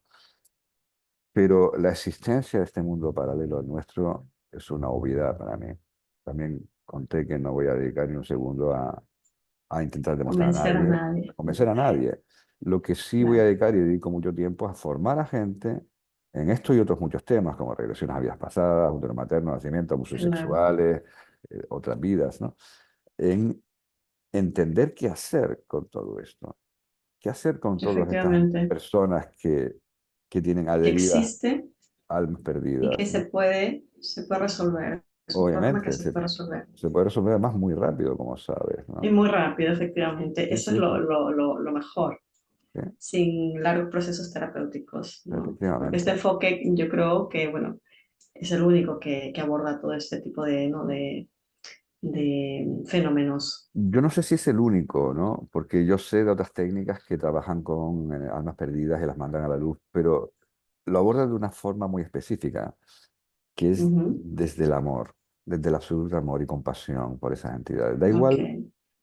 Pero la existencia de este mundo paralelo al nuestro es una obviedad para mí. También conté que no voy a dedicar ni un segundo a intentar demostrar a Convencer a nadie, nadie, a convencer a nadie. Lo que sí voy a claro, dedicar y dedico mucho tiempo es a formar a gente en esto y otros muchos temas, como regresiones a vidas pasadas, útero materno, nacimiento, abusos claro, sexuales, otras vidas, ¿no? En entender qué hacer con todo esto. ¿Qué hacer con todas estas efectivamente, personas que tienen que adheridas existe almas y perdidas, que ¿no? se puede resolver, es un problema que Obviamente, se puede resolver. se puede resolver más muy rápido, como sabes, Y ¿no? muy rápido, efectivamente, Sí, eso es sí, sí, lo mejor, sí, sin largos procesos terapéuticos, ¿no? Porque este efectivamente. enfoque yo creo que, bueno, es el único que aborda todo este tipo de, ¿no? de fenómenos. Yo no sé si es el único, ¿no? Porque yo sé de otras técnicas que trabajan con almas perdidas y las mandan a la luz, pero lo abordan de una forma muy específica, que es Ujú, desde el amor, desde el absoluto amor y compasión por esas entidades. Da ok, igual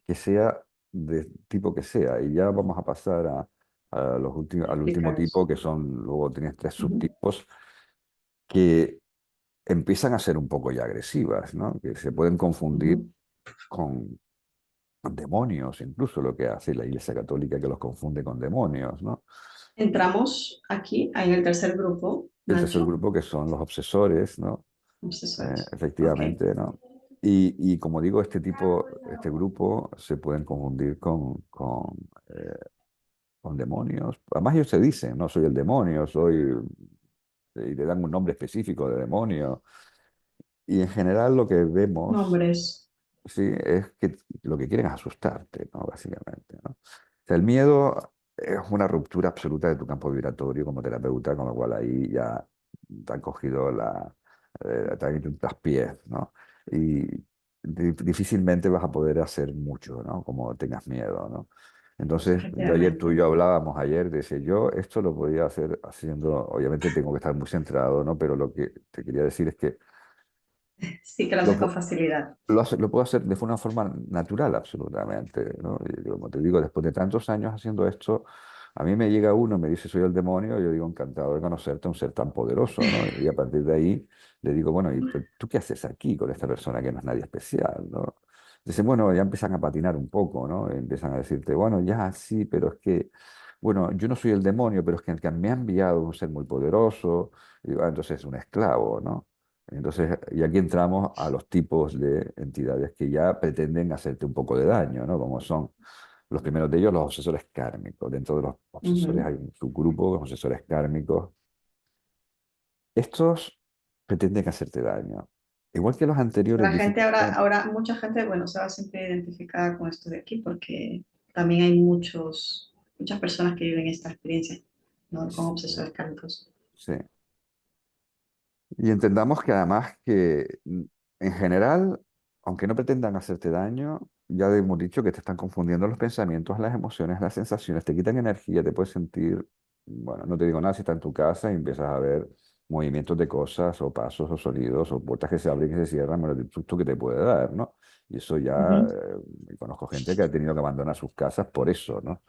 que sea de tipo que sea. Y ya vamos a pasar al último Explícanos. tipo, que son, luego tienes tres Ujú, subtipos, que empiezan a ser un poco ya agresivas, ¿no? Que se pueden confundir ujú. con demonios, incluso lo que hace la Iglesia Católica, que los confunde con demonios, ¿no? Entramos aquí en el tercer grupo, El tercer Nacho. grupo, que son los obsesores, ¿no? Obsesores. Ok. Efectivamente, ¿no? Y como digo, este grupo se pueden confundir eh, con demonios. Además ellos se dicen, no soy el demonio, y le dan un nombre específico de demonio. Y en general lo que vemos, Nombres. sí, es que lo que quieren es asustarte, ¿no? Básicamente, ¿no? O sea, el miedo es una ruptura absoluta de tu campo vibratorio como terapeuta, con lo cual ahí ya te han cogido te han hecho un traspiés, ¿no? Y difícilmente vas a poder hacer mucho, ¿no? Como tengas miedo, ¿no? Entonces, yo ayer tú y Efectivamente. yo hablábamos ayer, decía yo, esto lo podía hacer haciendo, obviamente tengo que estar muy centrado, ¿no? Pero lo que te quería decir es que Sí que lo lo, haces con pu- facilidad. lo puedo hacer de una forma natural, absolutamente, ¿no? Y como te digo, después de tantos años haciendo esto, a mí me llega uno, me dice, soy el demonio, y yo digo, encantado de conocerte, un ser tan poderoso, ¿no? Y a partir de ahí le digo, bueno, ¿y tú qué haces aquí con esta persona que no es nadie especial, ¿no? Dicen, bueno, ya empiezan a patinar un poco, ¿no? Y empiezan a decirte, bueno, ya sí, pero es que, bueno, yo no soy el demonio, pero es que el que me ha enviado es un ser muy poderoso, y digo, "Ah, entonces es un esclavo, ¿no? Entonces, y aquí entramos a los tipos de entidades que ya pretenden hacerte un poco de daño, ¿no? Como son los primeros de ellos, los obsesores kármicos. Dentro de los obsesores Ujú. hay un subgrupo de obsesores kármicos. Estos pretenden hacerte daño. Igual que los anteriores, La gente ahora, difícilmente. ahora, mucha gente, bueno, se va siempre identificada con esto de aquí porque también hay muchas personas que viven esta experiencia, ¿no? Con obsesores kármicos. Sí. Y entendamos que además que en general, aunque no pretendan hacerte daño, ya hemos dicho que te están confundiendo los pensamientos, las emociones, las sensaciones, te quitan energía, te puedes sentir, bueno, no te digo nada si estás en tu casa y empiezas a ver movimientos de cosas o pasos o sonidos o puertas que se abren y que se cierran, bueno, el susto que te puede dar, ¿no? Y eso ya, Ujú, conozco gente que ha tenido que abandonar sus casas por eso, ¿no?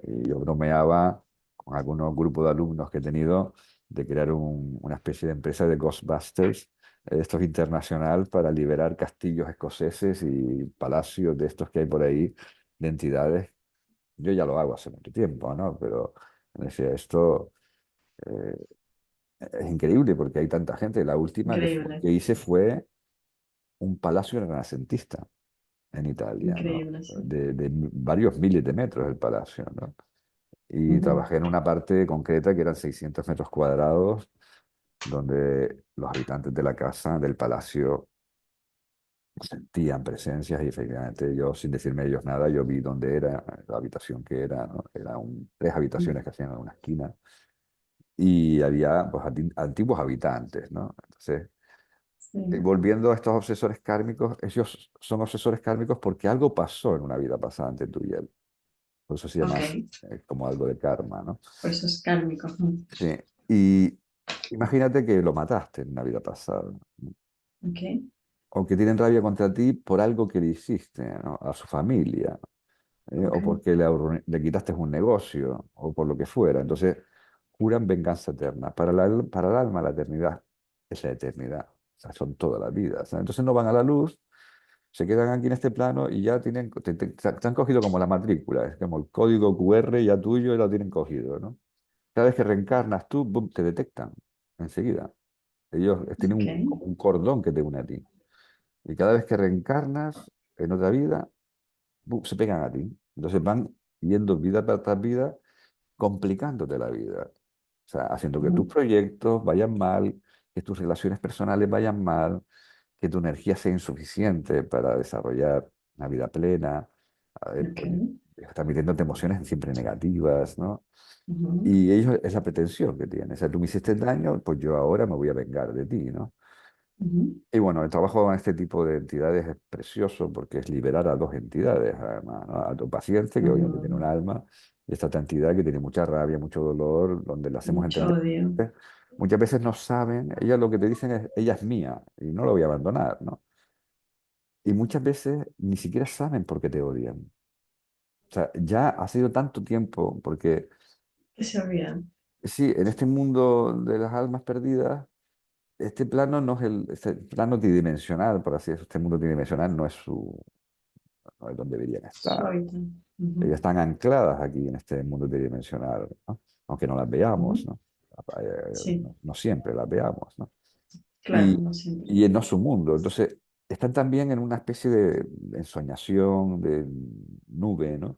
Y yo bromeaba con algunos grupos de alumnos que he tenido de crear una especie de empresa de Ghostbusters, esto es internacional, para liberar castillos escoceses y palacios de estos que hay por ahí, de entidades. Yo ya lo hago hace mucho tiempo, ¿no? Pero decía, esto eh, es increíble porque hay tanta gente. La última increíble, que hice fue un palacio renacentista en Italia, ¿no? increíble, sí. De varios miles de metros el palacio, ¿no? Y Ujú, trabajé en una parte concreta que eran 600 metros cuadrados, donde los habitantes de la casa, del palacio, sentían presencias y efectivamente yo, sin decirme ellos nada, yo vi dónde era, la habitación que era, ¿no? Eran tres habitaciones que hacían en una esquina y había pues, antiguos habitantes, ¿no? Entonces, sí. volviendo a estos obsesores kármicos, ellos son obsesores kármicos porque algo pasó en una vida pasada entre tú y él. Por eso se Ok, llama como algo de karma, ¿no? por eso es kármico. Ujú. Sí, y imagínate que lo mataste en una vida pasada, Ok, o que tienen rabia contra ti por algo que le hiciste, ¿no? A su familia, ok, o porque le quitaste un negocio, o por lo que fuera. Entonces, juran venganza eterna. Para el alma, la eternidad es la eternidad. O sea, son todas las vidas, ¿no? Entonces no van a la luz, se quedan aquí en este plano y ya te han cogido como la matrícula, es como el código QR ya tuyo y lo tienen cogido, ¿no? Cada vez que reencarnas tú, ¡bum!, te detectan enseguida. Ellos tienen ok. como un cordón que te une a ti. Y cada vez que reencarnas en otra vida, ¡bum!, se pegan a ti. Entonces van yendo vida tras vida, complicándote la vida. O sea, haciendo que tus Ujú, proyectos vayan mal, que tus relaciones personales vayan mal, que tu energía sea insuficiente para desarrollar una vida plena, ok, transmitiéndote emociones siempre negativas, ¿no? ujú, Y ellos es la pretensión que tienen. O sea, tú me hiciste daño, pues yo ahora me voy a vengar de ti, ¿no? ujú, Y bueno, el trabajo con este tipo de entidades es precioso porque es liberar a dos entidades, además, ¿no? A tu paciente, que obviamente tiene un ujú. alma, y esta otra entidad que tiene mucha rabia, mucho dolor, donde le hacemos Mucho entender. odio. Muchas veces no saben, ellas lo que te dicen es, ella es mía y no la voy a abandonar, ¿no? Y muchas veces ni siquiera saben por qué te odian. O sea, ya ha sido tanto tiempo, porque Que se olvidan. sí, en este mundo de las almas perdidas, este plano no es este plano tridimensional, por así decirlo, este mundo tridimensional no es donde deberían Su estar. hábitat. Ellas Ujú, están ancladas aquí en este mundo tridimensional, ¿no? Aunque no las veamos, ujú. ¿no? Sí, No siempre las veamos, ¿no? claro, Y, no siempre. y no su mundo. Entonces, están también en una especie de ensoñación, de nube, ¿no?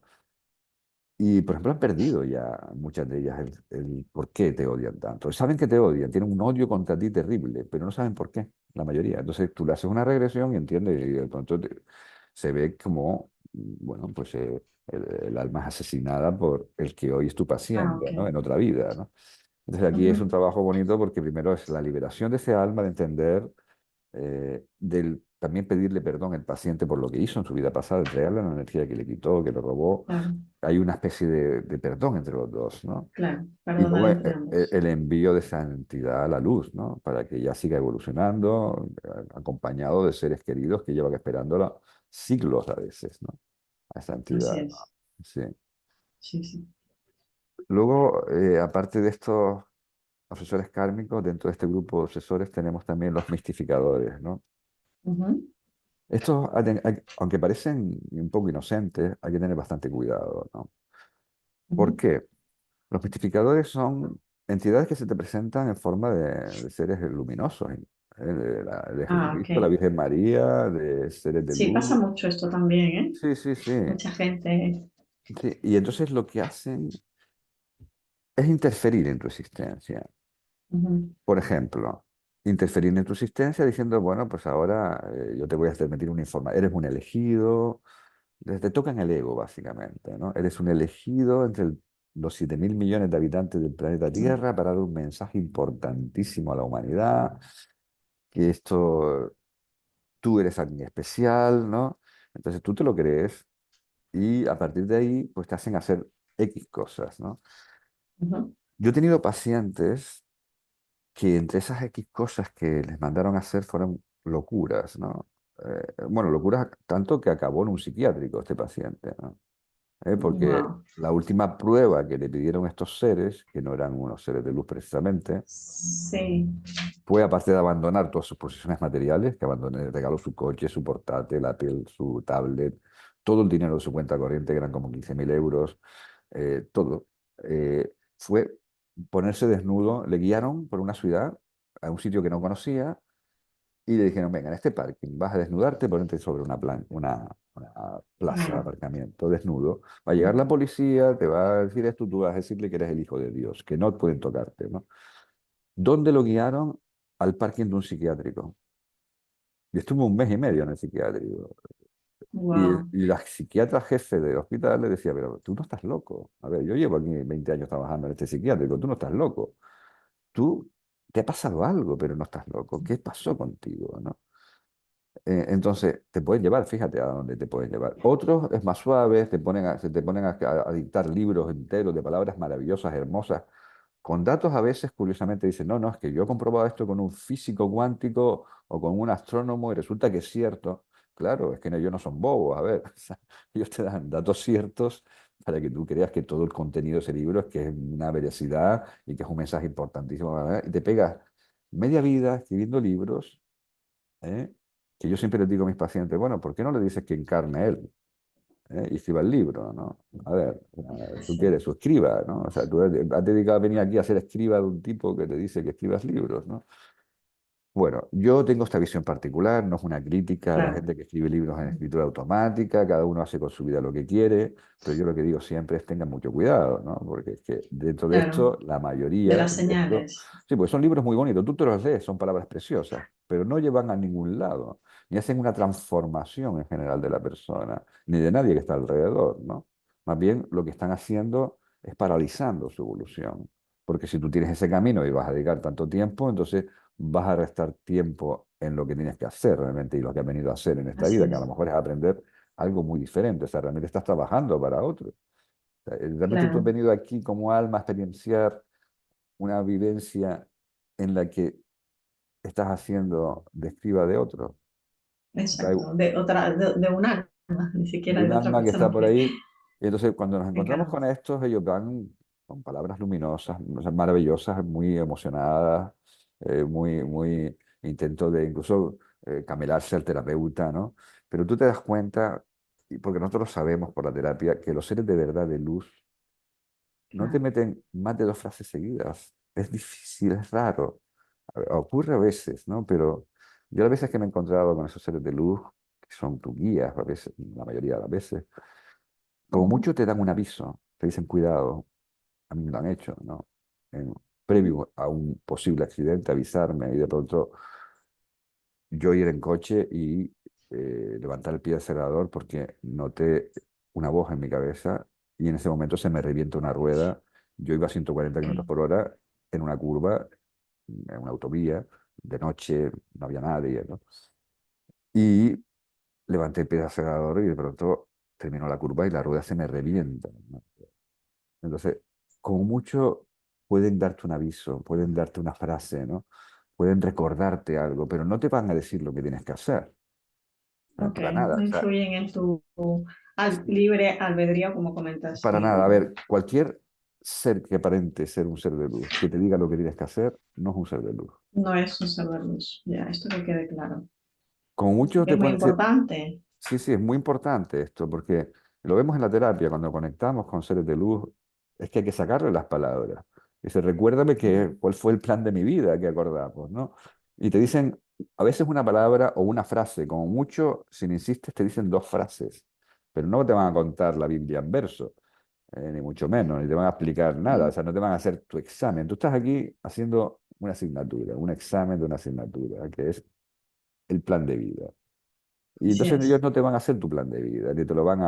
Y, por ejemplo, han perdido ya muchas de ellas el por qué te odian tanto. Saben que te odian, tienen un odio contra ti terrible, pero no saben por qué, la mayoría. Entonces tú le haces una regresión y entiendes, y de pronto se ve como, bueno, pues el alma es asesinada por el que hoy es tu Ah, ok. paciente, ¿no? En otra vida, ¿no? Entonces aquí es un Ujú. trabajo bonito porque primero es la liberación de ese alma, de entender también pedirle perdón al paciente por lo que hizo en su vida pasada, entregarle la energía que le quitó, que le robó. Claro, Hay una especie de perdón entre los dos, ¿no? claro. Y Perdonar luego entre ambos. el envío de esa entidad a la luz, ¿no? Para que ella siga evolucionando, acompañado de seres queridos que llevan esperándola siglos a veces, ¿no? A esa Así entidad, ¿no? es. Sí. Sí, sí. Luego, aparte de estos obsesores kármicos, dentro de este grupo de obsesores tenemos también los mistificadores, ¿no? Ujú, Estos, aunque parecen un poco inocentes, hay que tener bastante cuidado, ¿no? ¿Por ujú. qué? Los mistificadores son entidades que se te presentan en forma de seres luminosos, de Ah, Jesucristo, la ok. Virgen María, de seres de Sí, pasa luz. mucho esto también, ¿eh? Sí, sí, sí. Mucha gente. Sí, y entonces lo que hacen es interferir en tu existencia. Ujú, Por ejemplo, interferir en tu existencia diciendo, bueno, pues ahora yo te voy a transmitir una información, eres un elegido. Te tocan el ego, básicamente, ¿no? Eres un elegido entre los 7.000 millones de habitantes del planeta ujú, Tierra para dar un mensaje importantísimo a la humanidad, que esto, tú eres alguien especial, ¿no? Entonces tú te lo crees y a partir de ahí, pues te hacen hacer X cosas, ¿no? ujú. Yo he tenido pacientes que entre esas X cosas que les mandaron a hacer fueron locuras, ¿no? Bueno, locuras tanto que acabó en un psiquiátrico este paciente, ¿no? Porque Wow. la última prueba que le pidieron estos seres, que no eran unos seres de luz precisamente, Sí. fue aparte de abandonar todas sus posesiones materiales, que abandonó, le regaló su coche, su portátil, la piel, su tablet, todo el dinero de su cuenta corriente, que eran como 15.000 euros, todo. Fue ponerse desnudo, le guiaron por una ciudad, a un sitio que no conocía, y le dijeron, venga, en este parking vas a desnudarte, ponerte sobre una plaza de Wow. aparcamiento desnudo. Va a llegar la policía, te va a decir esto, tú vas a decirle que eres el hijo de Dios, que no pueden tocarte, ¿no? ¿Dónde lo guiaron? Al parking de un psiquiátrico. Y estuvo un mes y medio en el psiquiátrico. Wow. Y la psiquiatra jefe del hospital le decía, pero tú no estás loco. A ver, yo llevo aquí 20 años trabajando en este psiquiátrico, tú no estás loco. Tú te ha pasado algo, pero no estás loco. ¿Qué pasó contigo, no? Entonces, te pueden llevar, fíjate a dónde te pueden llevar. Otros es más suaves, se te ponen a dictar libros enteros de palabras maravillosas, hermosas, con datos a veces, curiosamente, dicen, no, no, es que yo he comprobado esto con un físico cuántico o con un astrónomo y resulta que es cierto. Claro, es que ellos no son bobos, a ver, o sea, ellos te dan datos ciertos para que tú creas que todo el contenido de ese libro es que es una veracidad y que es un mensaje importantísimo, ¿verdad? Y te pegas media vida escribiendo libros, ¿eh? Que yo siempre les digo a mis pacientes, bueno, ¿por qué no le dices que encarne él? Y escriba el libro, ¿no? A ver, tú Sí. quieres, su escriba, ¿no? O sea, tú has dedicado a venir aquí a ser escriba de un tipo que te dice que escribas libros, ¿no? Bueno, yo tengo esta visión particular, no es una crítica a la Claro. gente que escribe libros en escritura automática, cada uno hace con su vida lo que quiere, pero yo lo que digo siempre es tengan mucho cuidado, ¿no? Porque es que dentro de Claro. esto, la De mayoría las de esto, señales. sí, pues son libros muy bonitos, tú te los lees, son palabras preciosas, pero no llevan a ningún lado, ni hacen una transformación en general de la persona, ni de nadie que está alrededor, ¿no? Más bien lo que están haciendo es paralizando su evolución, porque si tú tienes ese camino y vas a dedicar tanto tiempo, entonces vas a restar tiempo en lo que tienes que hacer realmente y lo que has venido a hacer en esta Así vida, que a lo es. mejor es aprender algo muy diferente, o sea, realmente estás trabajando para otro. O sea, realmente tú has Claro. venido aquí como alma a experienciar una vivencia en la que estás haciendo de escriba de otro, Exacto. De otra, de un alma, ni de siquiera un de otra alma que persona, está por porque ahí. Y entonces cuando nos Me encontramos encanta. con estos, ellos van con palabras luminosas, o sea, maravillosas, muy emocionadas, muy intento de incluso camelarse al terapeuta, ¿no? Pero tú te das cuenta, y porque nosotros sabemos por la terapia, que los seres de verdad de luz no te Claro. meten más de dos frases seguidas. Es difícil, es raro. Ocurre a veces, ¿no? Pero yo a veces que me he encontrado con esos seres de luz, que son tus guías, a veces, la mayoría de las veces, como Ujú, mucho te dan un aviso, te dicen cuidado, a mí me lo han hecho, ¿no? En- ujú, Previo a un posible accidente, avisarme y de pronto yo ir en coche y levantar el pie del acelerador porque noté una voz en mi cabeza y en ese momento se me revienta una rueda. Yo iba a 140 kilómetros ok, por hora en una curva, en una autovía, de noche, no había nadie, ¿no? Y levanté el pie del acelerador y de pronto terminó la curva y la rueda se me revienta, ¿no? Entonces, como mucho pueden darte un aviso, pueden darte una frase, ¿no? Pueden recordarte algo, pero no te van a decir lo que tienes que hacer, ok. para nada. No O sea, influyen en tu libre albedrío, como comentas, para nada. A y ver, cualquier ser que aparente ser un ser de luz, que te diga lo que tienes que hacer, no es un ser de luz. no es un saber luz. Ya, esto que quede claro. Como Así mucho que te es muy pueden decir, importante. sí, sí, es muy importante esto, porque lo vemos en la terapia, cuando conectamos con seres de luz, es que hay que sacarle las palabras. Dice, recuérdame cuál fue el plan de mi vida que acordamos, ¿no? Y te dicen, a veces una palabra o una frase, como mucho, si no insistes, te dicen dos frases, pero no te van a contar la Biblia en verso, ni mucho menos, ni te van a explicar nada, o Mm, sea, no te van a hacer tu examen. Tú estás aquí haciendo una asignatura, un examen de una asignatura, que es el plan de vida. Y así entonces ellos es. no te van a hacer tu plan de vida, ni te lo van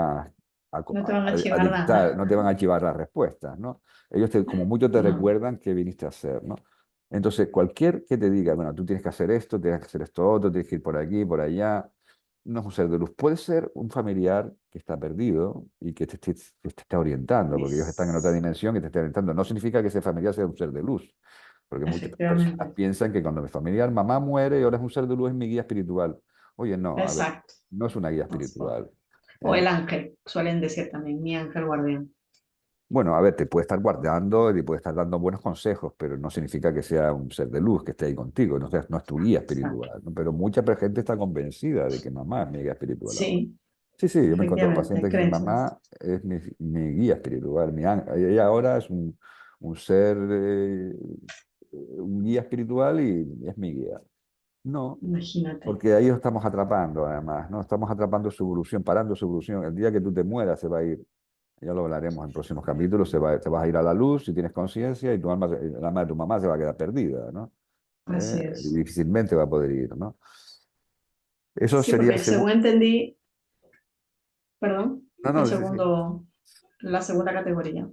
No te van a a archivar dictar, nada. no te van a archivar las respuestas, ¿no? Ellos como mucho te No, recuerdan qué viniste a hacer, ¿no? Entonces, cualquier que te diga, bueno, tú tienes que hacer esto, tienes que hacer esto otro, tienes que ir por aquí, por allá, no es un ser de luz. Puede ser un familiar que está perdido y que te está orientando, porque ellos están en otra es, dimensión y te está orientando. No significa que ese familiar sea un ser de luz, porque muchas personas efectivamente. piensan que cuando mi familiar, mamá muere y ahora es un ser de luz, es mi guía espiritual. Oye, no, a ver, Exacto. no es una guía No, espiritual. o ¿Eh? el ángel, suelen decir también, mi ángel guardián. Bueno, a ver, te puede estar guardando y puede estar dando buenos consejos, pero no significa que sea un ser de luz que esté ahí contigo, no, no es tu guía Exacto. espiritual, ¿no? Pero mucha gente está convencida de que mamá es mi guía espiritual ahora. Sí, Sí, sí, yo me encuentro con efectivamente, pacientes que dicen, creencias. mamá es mi guía espiritual, ella ahora es un ser, un guía espiritual y es mi guía. No, Imagínate. porque ahí lo estamos atrapando además, ¿no? Estamos atrapando su evolución, parando su evolución. El día que tú te mueras se va a ir, ya lo hablaremos en próximos capítulos, te vas a ir a la luz si tienes conciencia y tu alma, el alma de tu mamá se va a quedar perdida, ¿no? Así Y es. difícilmente va a poder ir, ¿no? Eso Sí, sería porque según entendí, perdón, No, no, sí, sí. la segunda categoría.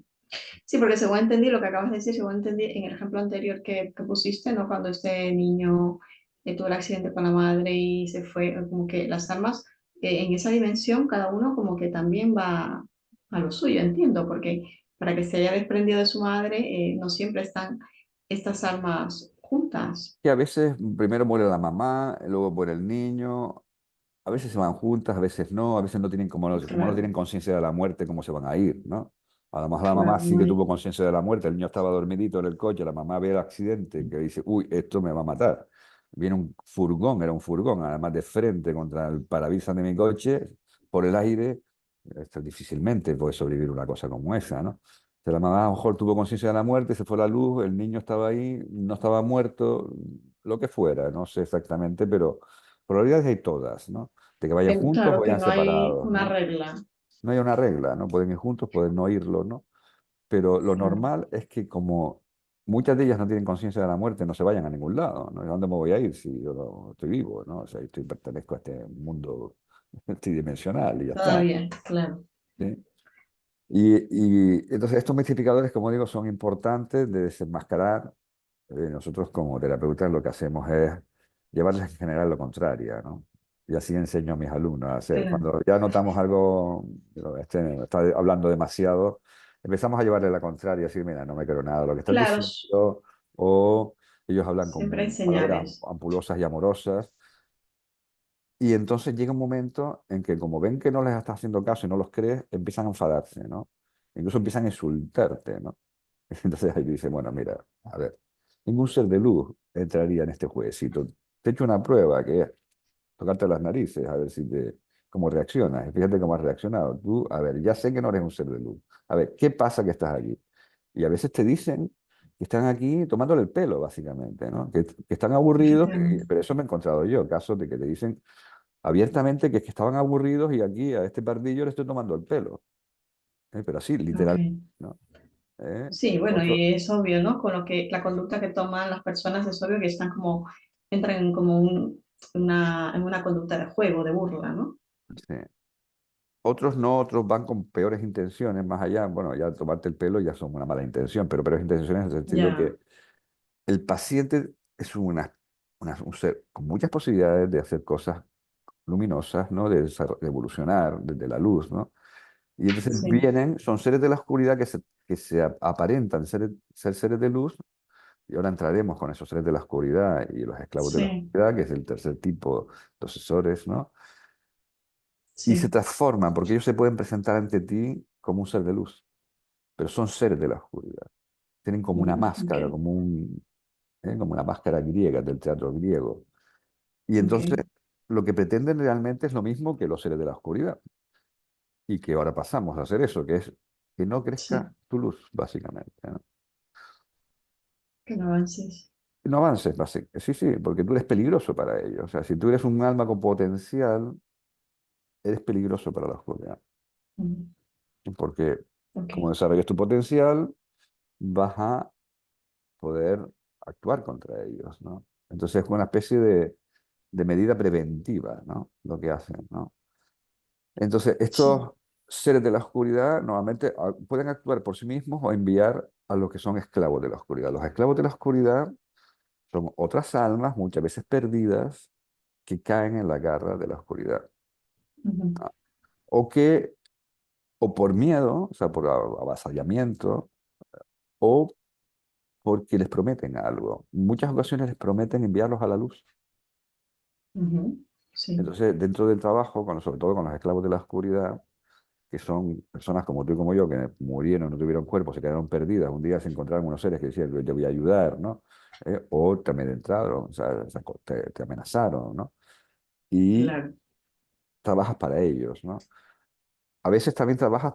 Sí, porque según entendí lo que acabas de decir, según entendí en el ejemplo anterior que pusiste, ¿no? Cuando este niño tuvo el accidente con la madre y se fue, como que las almas en esa dimensión, cada uno como que también va a lo suyo, entiendo, porque para que se haya desprendido de su madre, no siempre están estas almas juntas. Que a veces primero muere la mamá, luego muere el niño, a veces se van juntas, a veces no tienen, como no Claro, tienen conciencia de la muerte, cómo se van a ir, ¿no? A lo mejor la mamá claro, sí no que hay. tuvo conciencia de la muerte, el niño estaba dormidito en el coche, la mamá ve el accidente, que dice, uy, esto me va a matar. Viene un furgón, era un furgón, además de frente contra el parabrisas de mi coche, por el aire, esto difícilmente puede sobrevivir una cosa como esa, ¿no? La mamá a lo mejor tuvo conciencia de la muerte, se fue la luz, el niño estaba ahí, no estaba muerto, lo que fuera, no sé exactamente, pero probabilidades hay todas, ¿no? De que vayan juntos o Claro que vayan no hay separados, una ¿no? regla. No hay una regla, ¿no? Pueden ir juntos, pueden no irlo, ¿no? Pero lo Claro, normal es que como muchas de ellas no tienen conciencia de la muerte, no se vayan a ningún lado, ¿no? ¿A dónde me voy a ir si yo no estoy vivo, ¿no? O sea, pertenezco a este mundo tridimensional y ya está, todavía, claro, ¿sí? Y entonces estos mitificadores, como digo, son importantes de desenmascarar. Nosotros como terapeutas lo que hacemos es llevarles en general lo contrario, ¿no? Y así enseño a mis alumnos a hacer. claro. Cuando ya notamos algo, este está hablando demasiado, empezamos a llevarle la contraria, decir, mira, no me creo nada de lo que estás Claro, diciendo, o ellos hablan siempre hay con palabras señales. ampulosas y amorosas, Y entonces llega un momento en que como ven que no les estás haciendo caso y no los crees, empiezan a enfadarse, ¿no? Incluso empiezan a insultarte, ¿no? Entonces ahí dice, bueno, mira, a ver, ningún ser de luz entraría en este jueguecito. Te he hecho una prueba que es tocarte las narices, a ver si te, cómo reaccionas. Y fíjate cómo has reaccionado. Tú, a ver, ya sé que no eres un ser de luz. A ver, ¿qué pasa que estás aquí? Y a veces te dicen que están aquí tomándole el pelo, básicamente, ¿no? Que están aburridos, efectivamente. pero eso me he encontrado yo, casos de que te dicen abiertamente que es que estaban aburridos y aquí a este pardillo le estoy tomando el pelo. Pero así, Ok. literal, ¿no? Sí, bueno, Otro, y es obvio, ¿no? Con lo que la conducta que toman las personas es obvio que están como, entran en como en una conducta de juego, de burla, ¿no? sí. Otros no, otros van con peores intenciones, más allá, bueno, ya tomarte el pelo ya son una mala intención, pero peores intenciones en el sentido Ya, que el paciente es un ser con muchas posibilidades de hacer cosas luminosas, ¿no? De evolucionar desde la luz, ¿no? Y entonces sí, vienen, son seres de la oscuridad que se aparentan ser seres de luz, y ahora entraremos con esos seres de la oscuridad y los esclavos de la sí, oscuridad, que es el tercer tipo de obsesores, ¿no? Y se sí. transforman, porque ellos se pueden presentar ante ti como un ser de luz, pero son seres de la oscuridad. Tienen como una Ok, máscara, como una máscara griega del teatro griego. Y ok, entonces lo que pretenden realmente es lo mismo que los seres de la oscuridad. Y que ahora pasamos a hacer eso, que es que no crezca sí, tu luz, básicamente, ¿no? que no avances. No avances, sí, sí, porque tú eres peligroso para ellos. O sea, si tú eres un alma con potencial, eres peligroso para la oscuridad. Mm, Porque ok, como desarrollas tu potencial, vas a poder actuar contra ellos, ¿no? Entonces es una especie de medida preventiva, ¿no? Lo que hacen, ¿no? Entonces, sí, estos seres de la oscuridad normalmente pueden actuar por sí mismos o enviar a los que son esclavos de la oscuridad. Los esclavos de la oscuridad son otras almas, muchas veces perdidas, que caen en la garra de la oscuridad. ujú, ¿No? O que, o por miedo, o sea, por avasallamiento, o porque les prometen algo. En muchas ocasiones les prometen enviarlos a la luz. ujú, sí, Entonces, dentro del trabajo, sobre todo con los esclavos de la oscuridad, que son personas como tú y como yo, que murieron, no tuvieron cuerpo, se quedaron perdidas, un día se encontraron unos seres que decían, yo te voy a ayudar, ¿no? O te amedrentaron, o sea, te amenazaron, ¿no? Y claro, trabajas para ellos, ¿no? A veces también trabajas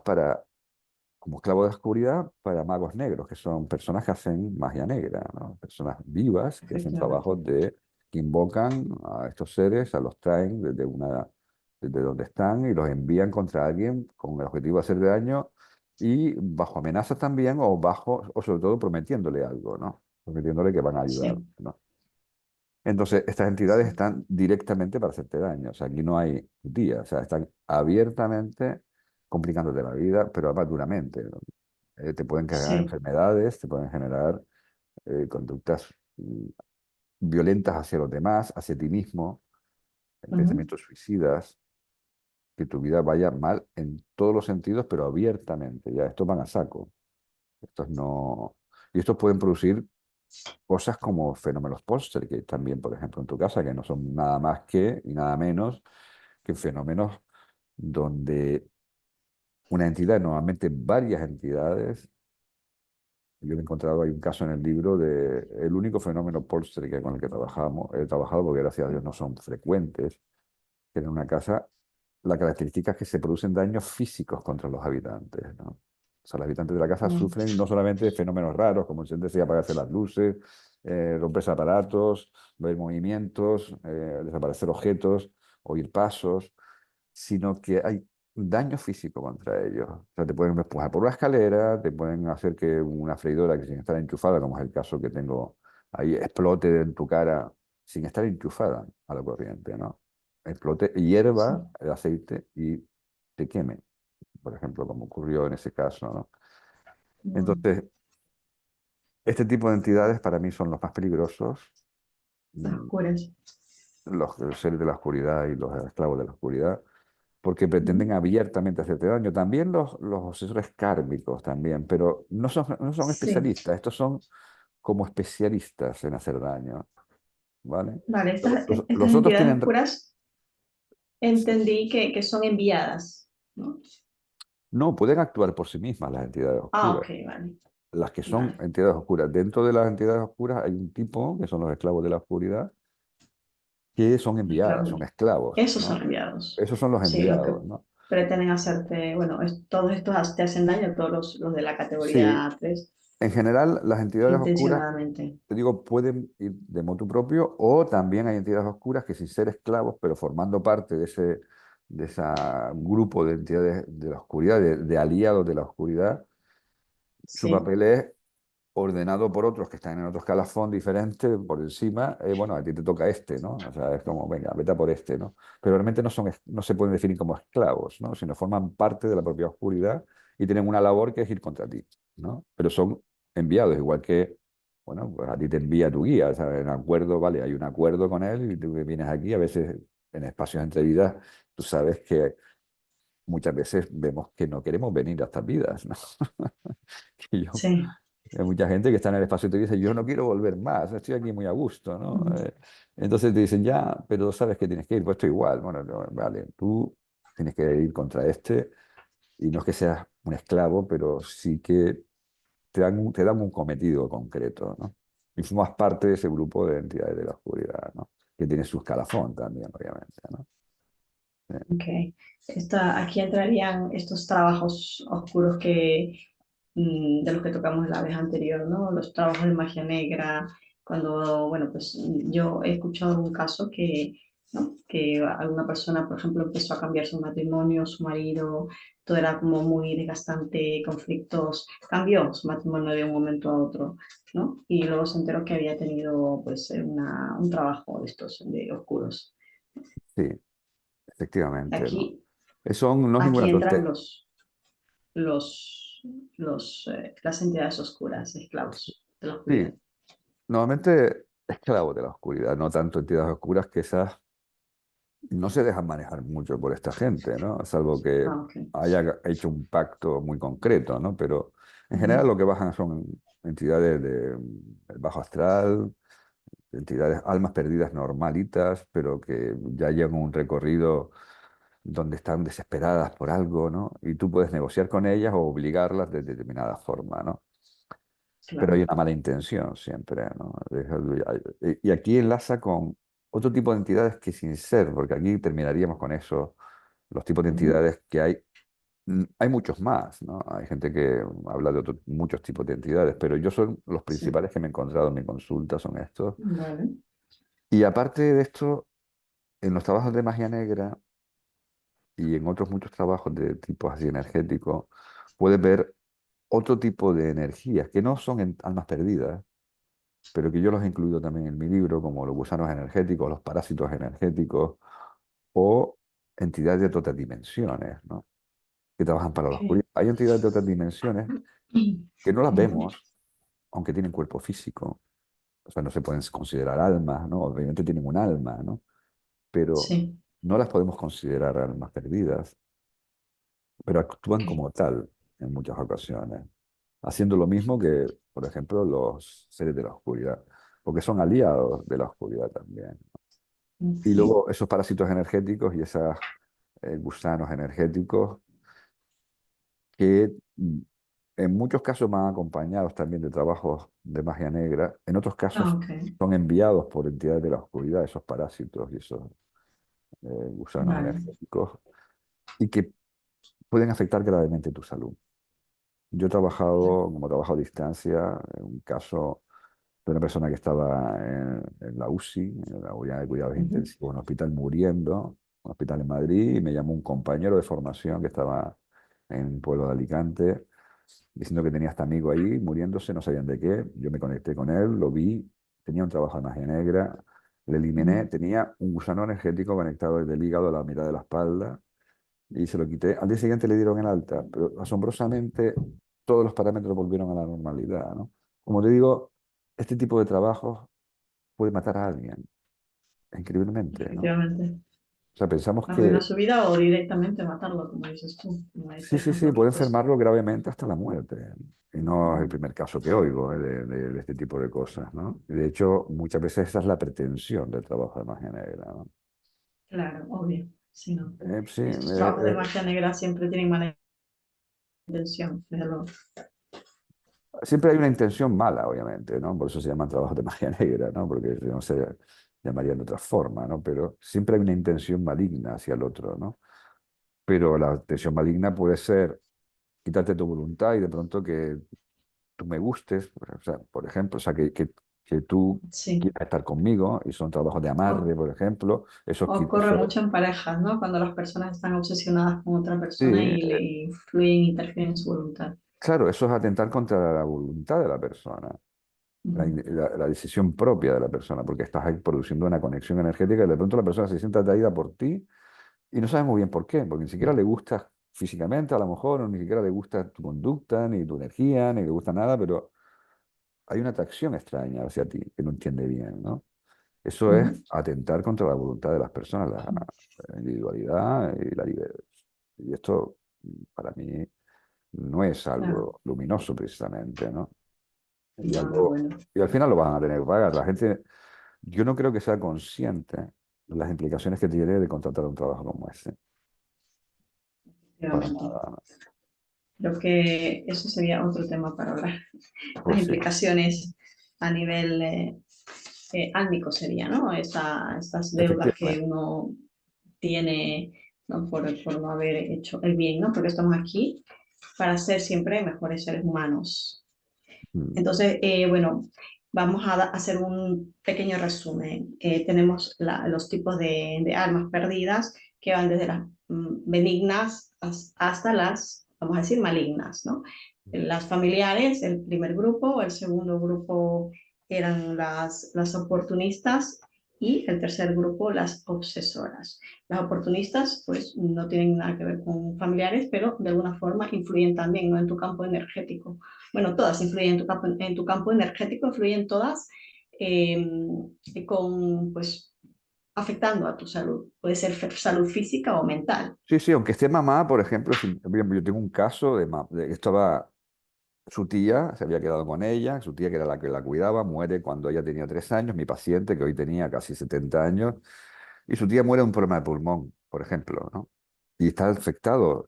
como esclavo de la oscuridad, para magos negros, que son personas que hacen magia negra, ¿no? Personas vivas que hacen efectivamente. trabajos que invocan a estos seres, a los traen desde donde están y los envían contra alguien con el objetivo de hacerle daño y bajo amenazas también o sobre todo prometiéndole algo, ¿no? Prometiéndole que van a ayudar, Sí, ¿no? Entonces, estas entidades sí, están directamente para hacerte daño. O sea, aquí no hay día. O sea, están abiertamente complicándote la vida, pero además duramente, ¿no? Te pueden generar sí, enfermedades, te pueden generar conductas violentas hacia los demás, hacia ti mismo, ujú, pensamientos suicidas, que tu vida vaya mal en todos los sentidos, pero abiertamente. Ya, estos van a saco. Estos no. Y estos pueden producir cosas como fenómenos póster, que también, por ejemplo, en tu casa, que no son nada más que y nada menos que fenómenos donde una entidad, normalmente varias entidades, yo he encontrado, hay un caso en el libro de el único fenómeno póster con el que trabajamos, he trabajado porque gracias a Dios no son frecuentes, que en una casa la característica es que se producen daños físicos contra los habitantes, ¿no? O sea, los habitantes de la casa mm, sufren no solamente fenómenos raros, como encenderse y apagarse las luces, romperse aparatos, ver movimientos, desaparecer objetos, oír pasos, sino que hay daño físico contra ellos. O sea, te pueden empujar por una escalera, te pueden hacer que una freidora que sin estar enchufada, como es el caso que tengo ahí, explote en tu cara sin estar enchufada a la corriente, ¿no? Explote, sí, hierva el aceite y te queme, por ejemplo, como ocurrió en ese caso, ¿no? mm, Entonces, este tipo de entidades para mí son los más peligrosos, las mm, oscuras. los seres de la oscuridad y los esclavos de la oscuridad, porque pretenden Ujú, abiertamente hacerte daño. También los obsesores kármicos también, pero no son sí, especialistas, estos son como especialistas en hacer daño, ¿vale? vale, Los, estas, los- estas los otros entidades tienen, oscuras. entendí que son enviadas, ¿no? No, pueden actuar por sí mismas las entidades Ah, oscuras. ok, vale, Las que son vale, entidades oscuras. Dentro de las entidades oscuras hay un tipo, que son los esclavos de la oscuridad, que son enviadas, esclavos. son esclavos, Esos son ¿no? enviados. Esos son los Sí, los que enviados, ¿no? pretenden hacerte, bueno, todos estos te hacen daño, todos los de la Sí, categoría 3 en general las entidades oscuras, intencionadamente. te digo, pueden ir de motu propio o también hay entidades oscuras que sin ser esclavos, pero formando parte de ese grupo de entidades de la oscuridad, de aliados de la oscuridad, su Sí, papel es ordenado por otros que están en otro escalafón diferente por encima, bueno, a ti te toca este, ¿no? O sea, es como, venga, vete a por este, ¿no? Pero realmente no son, no se pueden definir como esclavos, ¿no? Sino forman parte de la propia oscuridad y tienen una labor que es ir contra ti, ¿no? Pero son enviados, igual que, bueno, pues a ti te envía tu guía, ¿sabes? En acuerdo, vale, hay un acuerdo con él y tú vienes aquí, a veces en espacios entre vidas, tú sabes que muchas veces vemos que no queremos venir a estas vidas, ¿no? Que yo sí. hay mucha gente que está en el espacio y te dice, yo no quiero volver más, estoy aquí muy a gusto, ¿no? Ujú. Entonces te dicen, ya, pero sabes que tienes que ir, pues esto igual. Bueno, no, vale, tú tienes que ir contra este y no es que seas un esclavo, pero sí que te dan un cometido concreto, ¿no? Y formas parte de ese grupo de entidades de la oscuridad, ¿no? Que tiene su escalafón también, obviamente, ¿no? Ok. Aquí entrarían estos trabajos oscuros de los que tocamos la vez anterior, ¿no? Los trabajos de magia negra, cuando, bueno, pues yo he escuchado un caso ¿no? Que alguna persona, por ejemplo, empezó a cambiar su matrimonio, su marido, todo era como muy desgastante, conflictos, cambió su matrimonio de un momento a otro, ¿no? Y luego se enteró que había tenido, pues, un trabajo de estos, de oscuros. Sí, efectivamente, ¿no? Aquí Eso no es Aquí ninguna entran tontería. los, las entidades oscuras, esclavos de la Sí, oscuridad. normalmente esclavos de la oscuridad, no tanto entidades oscuras que esas no se dejan manejar mucho por esta gente, ¿no? Salvo que Ah, ok. haya hecho un pacto muy concreto, ¿no? Pero en general Ujú. lo que bajan son entidades del bajo astral, entidades, almas perdidas normalitas, pero que ya llevan un recorrido donde están desesperadas por algo, ¿no? Y tú puedes negociar con ellas o obligarlas de determinada forma, ¿no? Pero hay Claro. una mala intención siempre, ¿no? Y aquí enlaza con otro tipo de entidades que sin ser, porque aquí terminaríamos con eso, los tipos de Ujú. entidades que hay. Hay muchos más, ¿no? Hay gente que habla de muchos tipos de entidades, pero yo son los Sí. principales que me he encontrado en mi consulta, son estos. Vale. Y aparte de esto, en los trabajos de magia negra y en otros muchos trabajos de tipo así energético, puedes ver otro tipo de energías que no son almas perdidas, pero que yo los he incluido también en mi libro, como los gusanos energéticos, los parásitos energéticos o entidades de otras dimensiones, ¿no? Que trabajan para la Ok. oscuridad. Hay entidades de otras dimensiones que no las Ujú. vemos, aunque tienen cuerpo físico. O sea, no se pueden considerar almas, ¿no? Obviamente tienen un alma, ¿no? Pero Sí. no las podemos considerar almas perdidas, pero actúan Ok. como tal en muchas ocasiones, haciendo lo mismo que, por ejemplo, los seres de la oscuridad, porque son aliados de la oscuridad también. Y Ujú. luego esos parásitos energéticos y esos gusanos energéticos que en muchos casos van acompañados también de trabajos de magia negra, en otros Ah, casos ok. son enviados por entidades de la oscuridad, esos parásitos y esos gusanos Vale. energéticos, y que pueden afectar gravemente tu salud. Yo he trabajado, como trabajo a distancia, en un caso de una persona que estaba en la UCI, en la unidad de cuidados Ujú. intensivos, en un hospital muriendo, un hospital en Madrid, y me llamó un compañero de formación que estaba en un pueblo de Alicante, diciendo que tenía a este amigo ahí muriéndose, no sabían de qué. Yo me conecté con él, lo vi, tenía un trabajo de magia negra, le eliminé, Ujú. tenía un gusano energético conectado desde el hígado a la mitad de la espalda y se lo quité. Al día siguiente le dieron el alta, pero asombrosamente todos los parámetros volvieron a la normalidad, ¿no? Como te digo, este tipo de trabajos puede matar a alguien, increíblemente, ¿no? Efectivamente. O sea, pensamos Arruina que su vida o directamente matarlo, como dices tú. Como este sí, sí, sí, ejemplo que puede he puesto. enfermarlo gravemente hasta la muerte. Y no es el Ujú. primer caso que oigo de este tipo de cosas, ¿no? Y de hecho, muchas veces esa es la pretensión del trabajo de magia negra, ¿no? Claro, obvio. Sí, no. Sí, Estos trabajos de magia negra siempre tienen mala intención, desde luego. siempre hay una intención mala, obviamente, ¿no? Por eso se llaman trabajos de magia negra, ¿no? Porque si no se llamarían de otra forma, ¿no? Pero siempre hay una intención maligna hacia el otro, ¿no? Pero la intención maligna puede ser quitarte tu voluntad y de pronto que tú me gustes, o sea, por ejemplo, o sea, que tú Sí. quieras estar conmigo y son trabajos de O- amarre, por ejemplo, eso, Ocurre mucho en parejas, ¿no? Cuando las personas están obsesionadas con otra sí, persona y le influyen, interfieren en su voluntad. claro, eso es atentar contra la voluntad de la persona. Ujú. La decisión propia de la persona, porque estás ahí produciendo una conexión energética y de pronto la persona se siente atraída por ti y no sabes muy bien por qué, porque ni siquiera le gustas físicamente a lo mejor, o ni siquiera le gusta tu conducta, ni tu energía, ni le gusta nada, pero hay una atracción extraña hacia ti que no entiende bien, ¿no? Eso es Ujú. atentar contra la voluntad de las personas, la individualidad y la libertad. Y esto para mí no es Claro. algo luminoso precisamente, ¿no? Y, No, no, algo, bueno. y al final lo van a tener que pagar. La gente, yo no creo que sea consciente de las implicaciones que tiene de contratar un trabajo como ese. Para Efectivamente. nada. Creo que eso sería otro tema para hablar. Las Pues sí, implicaciones a nivel álmico sería, ¿no? Estas deudas que efectivamente. uno tiene, ¿no? Por no haber hecho el bien, ¿no? Porque estamos aquí para ser siempre mejores seres humanos. Mm. Entonces, bueno, vamos a hacer un pequeño resumen. Tenemos los tipos de almas perdidas que van desde las benignas hasta las, vamos a decir, malignas, ¿no? Las familiares, el primer grupo, el segundo grupo eran las oportunistas y el tercer grupo, las obsesoras. Las oportunistas, pues, no tienen nada que ver con familiares, pero de alguna forma influyen también, ¿no? En tu campo energético. Bueno, todas influyen en tu campo energético, influyen todas eh, con, pues, afectando a tu salud. Puede ser salud física o mental. Sí, sí, aunque esté mamá, por ejemplo, por ejemplo, yo tengo un caso de que estaba su tía, se había quedado con ella, su tía que era la que la cuidaba, muere cuando ella tenía 3 años, mi paciente que hoy tenía casi 70 años, y su tía muere de un problema de pulmón, por ejemplo, ¿no? Y está afectado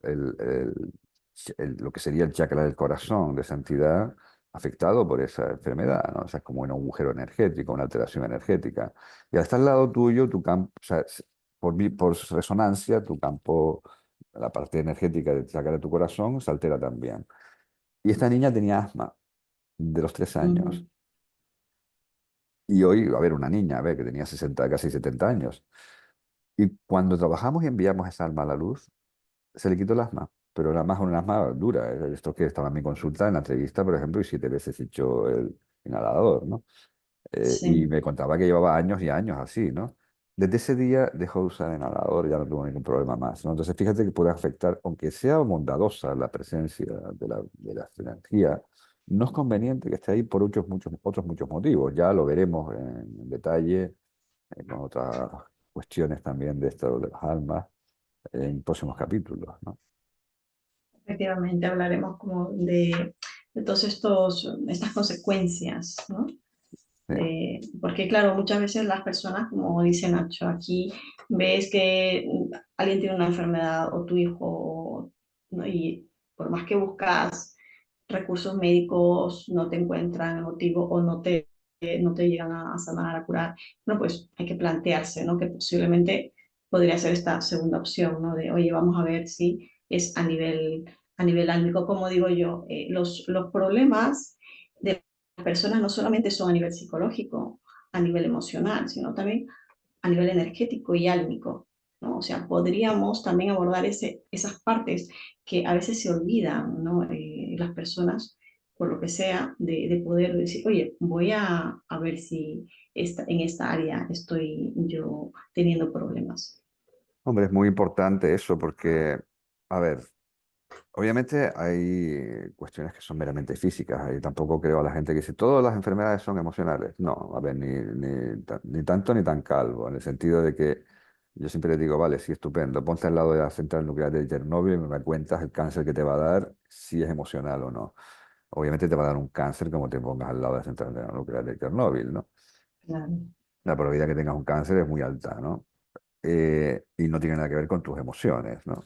lo que sería el chakra del corazón de esa entidad, afectado por esa enfermedad, ¿no? O sea, es como un agujero energético, una alteración energética. Y al estar al lado tuyo, tu campo, o sea, por resonancia, tu campo, la parte energética del chakra de tu corazón se altera también. Y esta niña tenía asma de los 3 años. Ujú. Y hoy, a ver, una niña, a ver, que tenía 60 casi 70 años. Y cuando trabajamos y enviamos esa alma a la luz, se le quitó el asma. Pero era más un asma dura. Esto que estaba en mi consulta, en la entrevista, por ejemplo, y 7 veces echó el inhalador, ¿no? Y Sí, me contaba que llevaba años y años así, ¿no? Desde ese día dejó de usar el inhalador, ya no tuvo ningún problema más, ¿no? Entonces, fíjate que puede afectar, aunque sea bondadosa la presencia de la energía, no es conveniente que esté ahí por otros muchos motivos. Ya lo veremos en detalle con otras cuestiones también de esto de las almas en próximos capítulos, ¿no? efectivamente hablaremos como de todas estas consecuencias, ¿no? Sí. Porque claro, muchas veces las personas, como dice Nacho, aquí ves que alguien tiene una enfermedad o tu hijo, ¿no? Y por más que buscas recursos médicos, no te encuentran el motivo o no te llegan a sanar, a curar, bueno, pues hay que plantearse, ¿no? Que posiblemente podría ser esta segunda opción, ¿no? De, oye, vamos a ver si es a nivel álmico, como digo yo, los problemas de personas no solamente son a nivel psicológico, a nivel emocional, sino también a nivel energético y álmico, ¿no? O sea, podríamos también abordar esas partes que a veces se olvidan, ¿no? Las personas, por lo que sea, de poder decir, oye, voy a ver si en esta área estoy yo teniendo problemas. Hombre, es muy importante eso porque, a ver, obviamente hay cuestiones que son meramente físicas y tampoco creo a la gente que dice todas las enfermedades son emocionales. No, a ver, ni tanto ni tan calvo, en el sentido de que yo siempre les digo, vale, sí, estupendo, ponte al lado de la central nuclear de Chernóbil y me cuentas el cáncer que te va a dar, si es emocional o no. Obviamente te va a dar un cáncer como te pongas al lado de la central nuclear de Chernóbil, ¿no? Claro. La probabilidad que tengas un cáncer es muy alta, ¿no? y no tiene nada que ver con tus emociones, ¿no?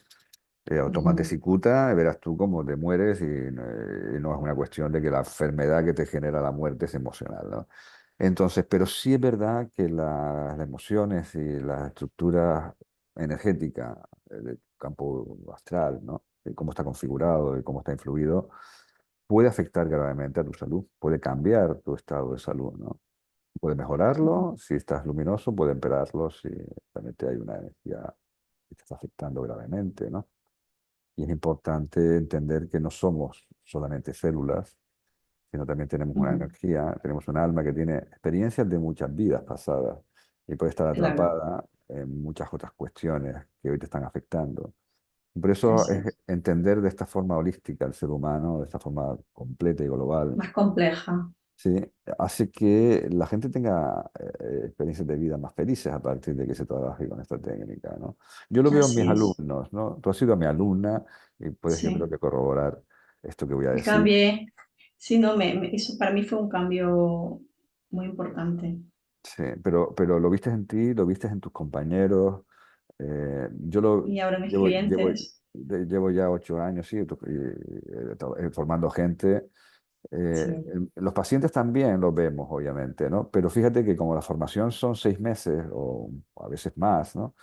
Tómate Ujú. cicuta, verás tú cómo te mueres y no es una cuestión de que la enfermedad que te genera la muerte es emocional, ¿no? Entonces, pero sí es verdad que las emociones y las estructuras energéticas del campo astral, ¿no? Y cómo está configurado y cómo está influido, puede afectar gravemente a tu salud, puede cambiar tu estado de salud, ¿no? Puede mejorarlo, si estás luminoso, puede empeorarlo si realmente hay una energía que te está afectando gravemente, ¿no? Y es importante entender que no somos solamente células, sino también tenemos una Ujú. energía, tenemos un alma que tiene experiencias de muchas vidas pasadas y puede estar Claro, atrapada en muchas otras cuestiones que hoy te están afectando. Por eso así es es. entender de esta forma holística al ser humano, de esta forma completa y global, Más compleja. ¿sí? Hace que la gente tenga experiencias de vida más felices a partir de que se trabaje con esta técnica, ¿no? Yo lo veo en mis Así es. alumnos, ¿no? Tú has sido mi alumna y puedes, yo creo Sí. que corroborar esto que voy a Y decir. cambié. Sí, no, eso para mí fue un cambio muy importante. Sí, pero lo viste en ti, lo viste en tus compañeros. Yo lo Y ahora mis llevo, clientes, llevo ya 8 años, sí, formando gente. sí. Los pacientes también los vemos, obviamente, ¿no? Pero fíjate que como la formación son 6 meses o a veces más, ¿no?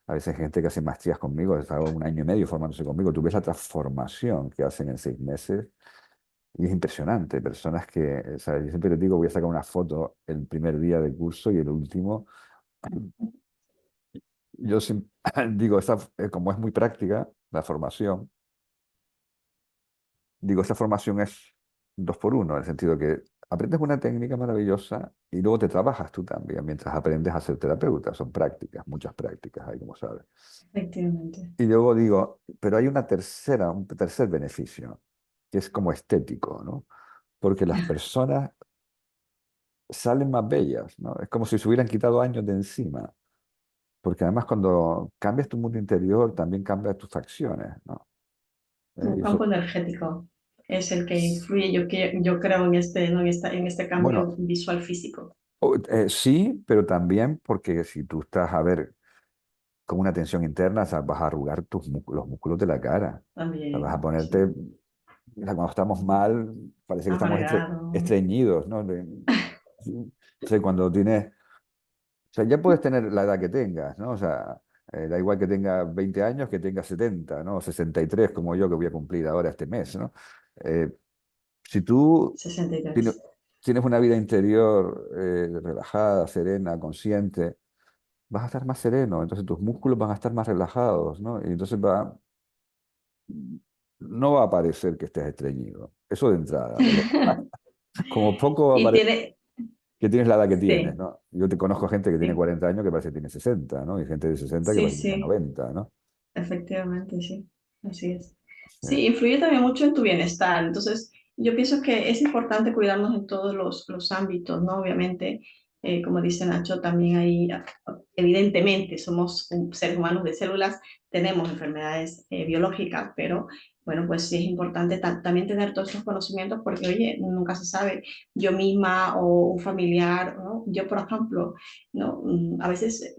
A veces hay gente que hace maestrías conmigo, está 1 año y medio formándose conmigo. Tú ves la transformación que hacen en 6 meses y es impresionante. Personas que, o sea, yo siempre les digo, voy a sacar una foto el primer día del curso y el último. Yo digo, como es muy práctica la formación, digo, esta formación es 2 por 1, en el sentido que aprendes una técnica maravillosa y luego te trabajas tú también mientras aprendes a ser terapeuta. Son prácticas, muchas prácticas, ahí como sabes. Efectivamente. Y luego digo, pero hay un tercer beneficio, que es como estético, ¿no? Porque las personas salen más bellas, ¿no? Es como si se hubieran quitado años de encima. Porque además cuando cambias tu mundo interior, también cambias tus facciones, ¿no? Tu Y campo eso, energético es el que influye, yo creo, en este, ¿no? En este bueno, cambio visual físico. sí, pero también porque si tú estás, a ver, con una tensión interna, o sea, vas a arrugar los músculos de la cara. O sea, vas a También, ponerte, sí. o sea, cuando estamos mal, parece que estamos Amargado. estreñidos, ¿no? Sí. O sea, cuando tienes, o sea, ya puedes tener la edad que tengas, ¿no? O sea, da igual que tenga 20 años que tenga 70, ¿no? 63 como yo que voy a cumplir ahora este mes, ¿no? Eh, si tú tienes, 63. tienes una vida interior relajada, serena, consciente, vas a estar más sereno, entonces tus músculos van a estar más relajados, ¿no? Y entonces no va a parecer que estés estreñido. Eso de entrada. Como poco va a Y parecer tiene, que tienes la edad que tienes, sí, ¿no? Yo te conozco gente que tiene sí, 40 años que parece que tiene 60, ¿no? Y gente de 60 que sí, parece que tiene sí, 90, ¿no? efectivamente, sí, así es. Sí. Sí, influye también mucho en tu bienestar. Entonces, yo pienso que es importante cuidarnos en todos los ámbitos, ¿no? Obviamente, como dice Nacho, también hay, evidentemente, somos seres humanos de células, tenemos enfermedades biológicas, pero bueno, pues sí es importante también tener todos esos conocimientos porque, oye, nunca se sabe, yo misma o un familiar, ¿no? Yo, por ejemplo, ¿no? A veces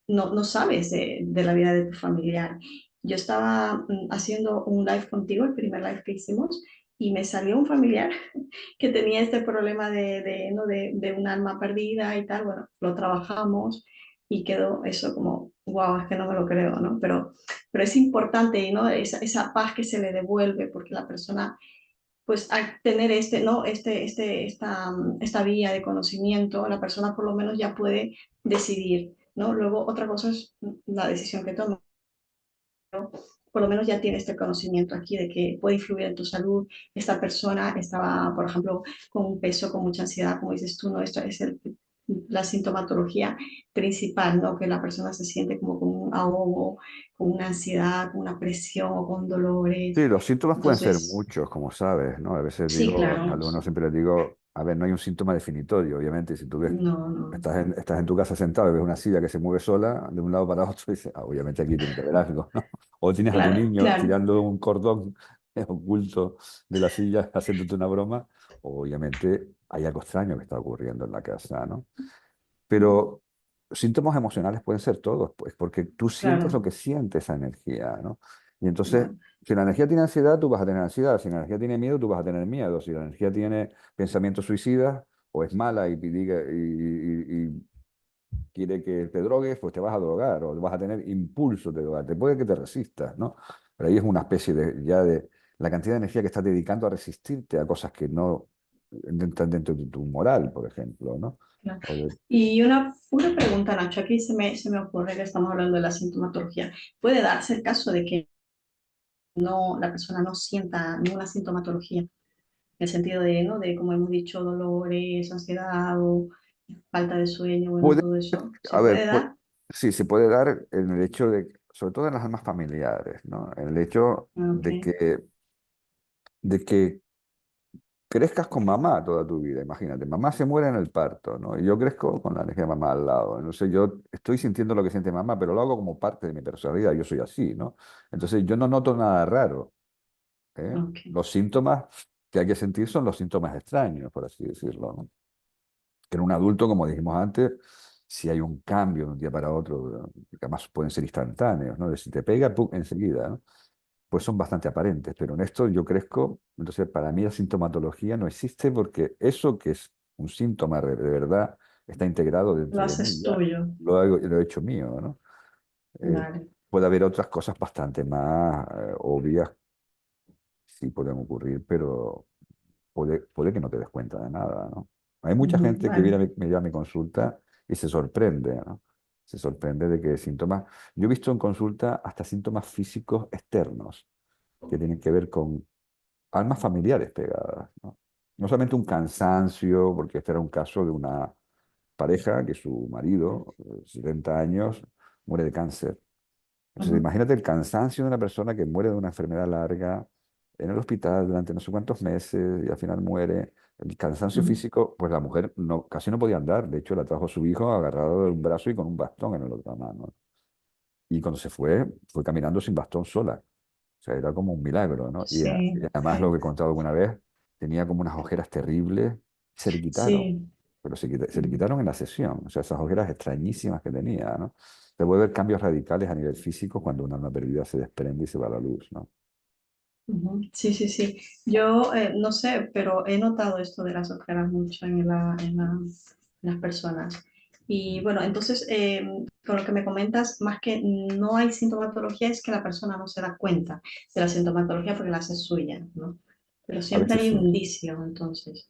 no sabes de la vida de tu familiar. Yo estaba haciendo un live contigo, el primer live que hicimos, y me salió un familiar que tenía este problema ¿no? de un alma perdida y tal. Bueno, lo trabajamos y quedó eso como, wow, es que no me lo creo, ¿no? Pero es importante, ¿no? Esa paz que se le devuelve, porque la persona, pues al tener ¿no? Esta vía de conocimiento, la persona por lo menos ya puede decidir, ¿no? Luego otra cosa es la decisión que toma, por lo menos ya tienes este conocimiento aquí de que puede influir en tu salud. Esta persona estaba, por ejemplo, con un peso, con mucha ansiedad, como dices tú, ¿no? Esto es la sintomatología principal, ¿no? Que la persona se siente como con un ahogo, con una ansiedad, con una presión o con dolores. Sí, los síntomas pueden ser Entonces, muchos, como sabes, ¿no? A veces sí, digo a mis claro, alumnos, siempre les digo, a ver, no hay un síntoma definitorio, obviamente, si tú ves, no, no, estás en tu casa sentado y ves una silla que se mueve sola de un lado para otro, y dices, obviamente aquí tiene que haber algo, ¿no? O tienes a tu claro, niño claro. tirando un cordón oculto de la silla, haciéndote una broma, obviamente hay algo extraño que está ocurriendo en la casa, ¿no? Pero síntomas emocionales pueden ser todos, pues, porque tú sientes Claro, lo que siente esa energía, ¿no? Y entonces, vale, si la energía tiene ansiedad, tú vas a tener ansiedad. Si la energía tiene miedo, tú vas a tener miedo. Si la energía tiene pensamientos suicidas o es mala y quiere que te drogues, pues te vas a drogar o vas a tener impulsos de drogarte. Puede que te resistas, ¿no? Pero ahí es una especie de, ya de la cantidad de energía que estás dedicando a resistirte a cosas que no entran dentro de tu moral, por ejemplo, ¿no? claro. O de- Y una pregunta, Nacho, aquí se me ocurre que estamos hablando de la sintomatología. ¿Puede darse el caso de que no, la persona no sienta ninguna sintomatología? En el sentido de, ¿no? De, como hemos dicho, dolores, ansiedad o falta de sueño, bueno, puede, todo eso. ¿Se a ver, puede dar? sí, se puede dar en el hecho de, sobre todo en las almas familiares, ¿no? En el hecho Ah, ok, de que crezcas con mamá toda tu vida, imagínate, mamá se muere en el parto, ¿no? Y yo crezco con la energía de mamá al lado. Entonces yo estoy sintiendo lo que siente mamá, pero lo hago como parte de mi personalidad, yo soy así, ¿no? Entonces yo no noto nada raro, ¿eh? ok. Los síntomas que hay que sentir son los síntomas extraños, por así decirlo, ¿no? Que en un adulto, como dijimos antes, si hay un cambio de un día para otro, que además pueden ser instantáneos, ¿no? De si te pega, ¡pum!, enseguida, ¿no? Pues son bastante aparentes, pero en esto yo crezco, entonces para mí la sintomatología no existe porque eso que es un síntoma de verdad está integrado Lo dentro de mí, haces ya tuyo. lo he hecho mío, ¿no? Eh, Vale. puede haber otras cosas bastante más obvias, sí pueden ocurrir, pero puede que no te des cuenta de nada, ¿no? Hay mucha Ujú, gente que vale. me llama a mi consulta y se sorprende, ¿no? Se sorprende de que síntomas, yo he visto en consulta hasta síntomas físicos externos que tienen que ver con almas familiares pegadas, ¿no? No solamente un cansancio, porque este era un caso de una pareja que su marido, 70 años, muere de cáncer. Entonces, Ujú, imagínate el cansancio de una persona que muere de una enfermedad larga en el hospital durante no sé cuántos meses y al final muere. El cansancio ujú, físico, pues la mujer no, casi no podía andar. De hecho, la trajo su hijo agarrado de un brazo y con un bastón en la otra mano. Y cuando se fue caminando sin bastón sola. O sea, era como un milagro, ¿no? Y sí, además lo que he contado alguna vez, tenía como unas ojeras terribles, se le quitaron, sí. pero se le Ujú, quitaron en la sesión. O sea, esas ojeras extrañísimas que tenía, ¿no? Se puede ver cambios radicales a nivel físico cuando una alma perdida se desprende y se va a la luz, ¿no? ujú. Sí, sí, sí. Yo no sé, pero he notado esto de las ojeras mucho en las personas. Y bueno, entonces, con lo que me comentas, más que no hay sintomatología, es que la persona no se da cuenta de la sintomatología porque la hace suya, ¿no? Pero A siempre veces hay sí. un indicio, entonces,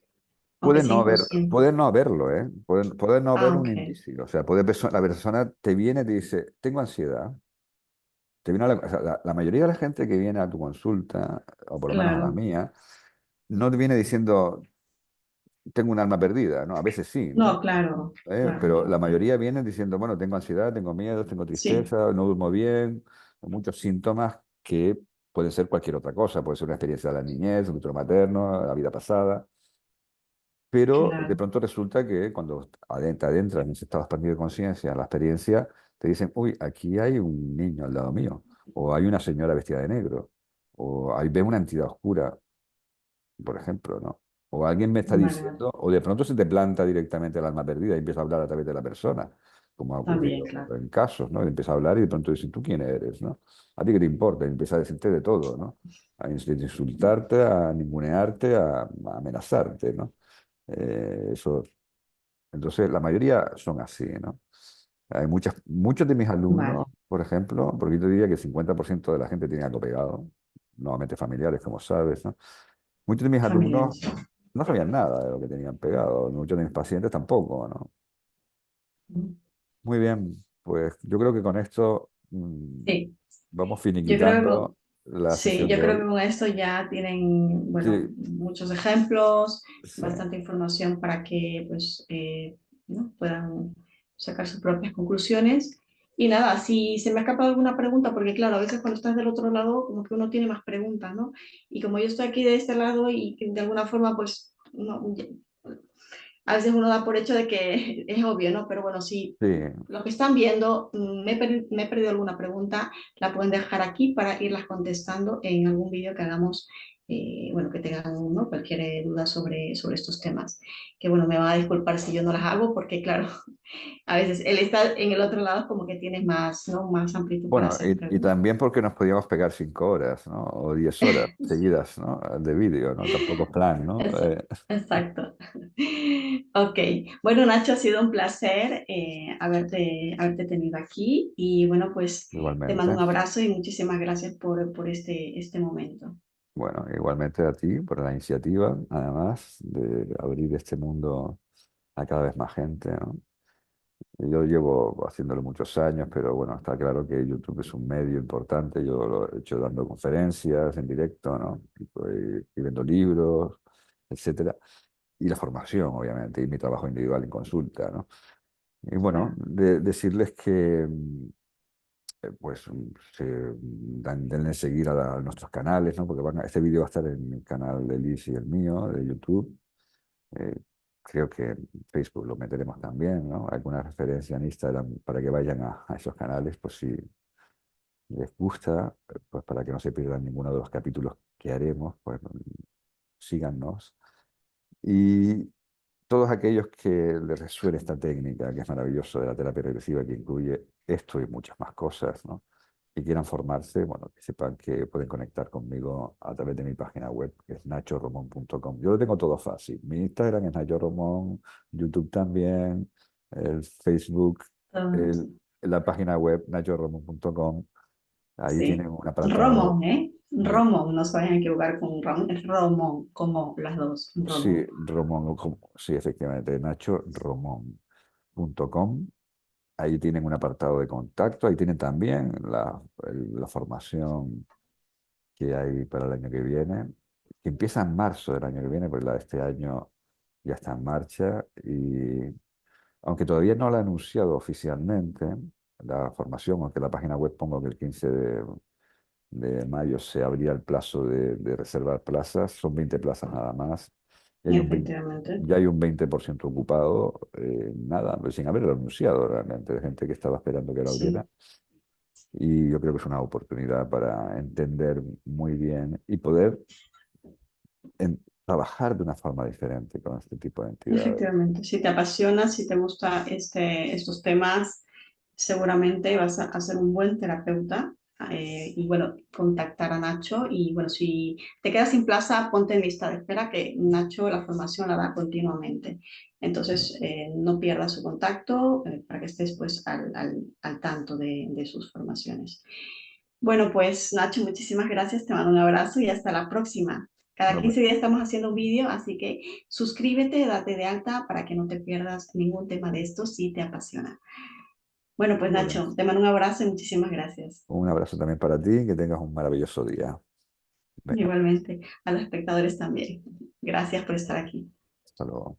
aunque sea inconsciente. Puede no haberlo, ¿eh? Puede no haber Ah, un ok, indicio. O sea, la persona te viene y te dice, tengo ansiedad. Te viene o sea, la mayoría de la gente que viene a tu consulta, o por lo menos a la claro. mía, no te viene diciendo, tengo un alma perdida, ¿no? A veces sí, ¿no? No, claro, claro. Pero la mayoría vienen diciendo, bueno, tengo ansiedad, tengo miedo, tengo Sí, tristeza, no duermo bien, muchos síntomas que pueden ser cualquier otra cosa, puede ser una experiencia de la niñez, un útero materno, la vida pasada, pero de claro. pronto resulta que cuando adentras en ese estado expandido de conciencia, la experiencia, te dicen, uy, aquí hay un niño al lado mío, o hay una señora vestida de negro, o ahí ve una entidad oscura, por ejemplo, ¿no? O alguien me está Vale, vale. diciendo, o de pronto se te planta directamente el alma perdida y empieza a hablar a través de la persona, como ha También, ocurrido claro. en casos, ¿no? Y empieza a hablar y de pronto dice, ¿tú quién eres, no? ¿A ti qué te importa? Y empieza a decirte de todo, ¿no? A insultarte, a ningunearte, a amenazarte, ¿no? Eso, entonces, la mayoría son así, ¿no? Hay muchos de mis alumnos, Vale, por ejemplo, porque yo te diría que el 50% de la gente tiene algo pegado, nuevamente familiares, como sabes, ¿no? Muchos de mis alumnos familiares. no sabían nada de lo que tenían pegado, muchos de mis pacientes tampoco, ¿no? Ujú. Muy bien, pues yo creo que con esto Sí, vamos yo creo que finiquitando la sí, sesión yo de creo que hoy. con esto ya tienen, bueno, Sí, muchos ejemplos, sí, bastante información para que pues, ¿no? puedan sacar sus propias conclusiones. Y nada, si se me ha escapado alguna pregunta, porque claro, a veces cuando estás del otro lado, como que uno tiene más preguntas, ¿no? Y como yo estoy aquí de este lado y que de alguna forma, pues, no, a veces uno da por hecho de que es obvio, ¿no? Pero bueno, si sí, lo que están viendo, me he perdido alguna pregunta, la pueden dejar aquí para irlas contestando en algún vídeo que hagamos, bueno, que tengan, ¿no? Cualquier duda sobre estos temas. que bueno, me va a disculpar si yo no las hago, porque claro, a veces él está en el otro lado como que tienes más, ¿no? Más amplitud para Bueno, hacer y preguntas. también porque nos podíamos pegar 5 horas, ¿no? O 10 horas seguidas, ¿no? De vídeo, ¿no? Tampoco es plan, ¿no? Exacto. Ok. Bueno, Nacho, ha sido un placer haberte tenido aquí y bueno, pues te mando un Igualmente. abrazo y muchísimas gracias por este momento. Bueno, igualmente a ti por la iniciativa, además, de abrir este mundo a cada vez más gente, ¿no? Yo llevo haciéndolo muchos años, pero bueno, está claro que YouTube es un medio importante. Yo lo he hecho dando conferencias en directo, ¿no? Escribiendo libros, etcétera. Y la formación, obviamente, y mi trabajo individual en consulta, ¿no? Y bueno, Claro. decirles que pues denle seguir a nuestros canales, ¿no? Porque este vídeo va a estar en el canal de Liz y el mío, de YouTube. Eh, Creo que en Facebook lo meteremos también, ¿no? Alguna referencia en Instagram para que vayan a esos canales, pues si les gusta, pues para que no se pierdan ninguno de los capítulos que haremos, pues síganos. Y todos aquellos que les resuene esta técnica, que es maravilloso de la terapia regresiva, que incluye esto y muchas más cosas, ¿no? Y quieran formarse, bueno, que sepan que pueden conectar conmigo a través de mi página web, que es nachoromon.com. Yo lo tengo todo fácil. Mi Instagram es Nacho Romón, YouTube también, el Facebook, Entonces, el- la página web nachoromon.com. Ahí tienen sí. un apartado, Romón, ¿eh? de- Romón, no se vayan a equivocar con Ramón, es Romón, como las dos, sí, Romón. Romón, sí, efectivamente, nachoromon.com. Ahí tienen un apartado de contacto, ahí tienen también la formación que hay para el año que viene, que empieza en marzo del año que viene, porque la de este año ya está en marcha y aunque todavía no la he anunciado oficialmente, la formación, aunque en la página web pongo que el 15 de mayo se abría el plazo de reservar plazas, son 20 plazas nada más, y hay un 20, Efectivamente. ya hay un 20% ocupado, nada, pues sin haberlo anunciado realmente, de gente que estaba esperando que lo abriera. Sí, Y yo creo que es una oportunidad para entender muy bien y poder trabajar de una forma diferente con este tipo de entidades. efectivamente. Si te apasiona, si te gusta estos temas, seguramente vas a ser un buen terapeuta. Y bueno, contactar a Nacho. Y bueno, si te quedas sin plaza, ponte en lista de espera, que Nacho la formación la da continuamente. Entonces, no pierdas su contacto para que estés pues al tanto de sus formaciones. Bueno, pues Nacho, muchísimas gracias, te mando un abrazo y hasta la próxima. Cada No, 15 días estamos haciendo un vídeo, así que suscríbete, date de alta para que no te pierdas ningún tema de esto si te apasiona. Bueno, pues muy bien. Nacho, te mando un abrazo y muchísimas gracias. Un abrazo también para ti, que tengas un maravilloso día. Venga, Igualmente, a los espectadores también. Gracias por estar aquí. hasta luego.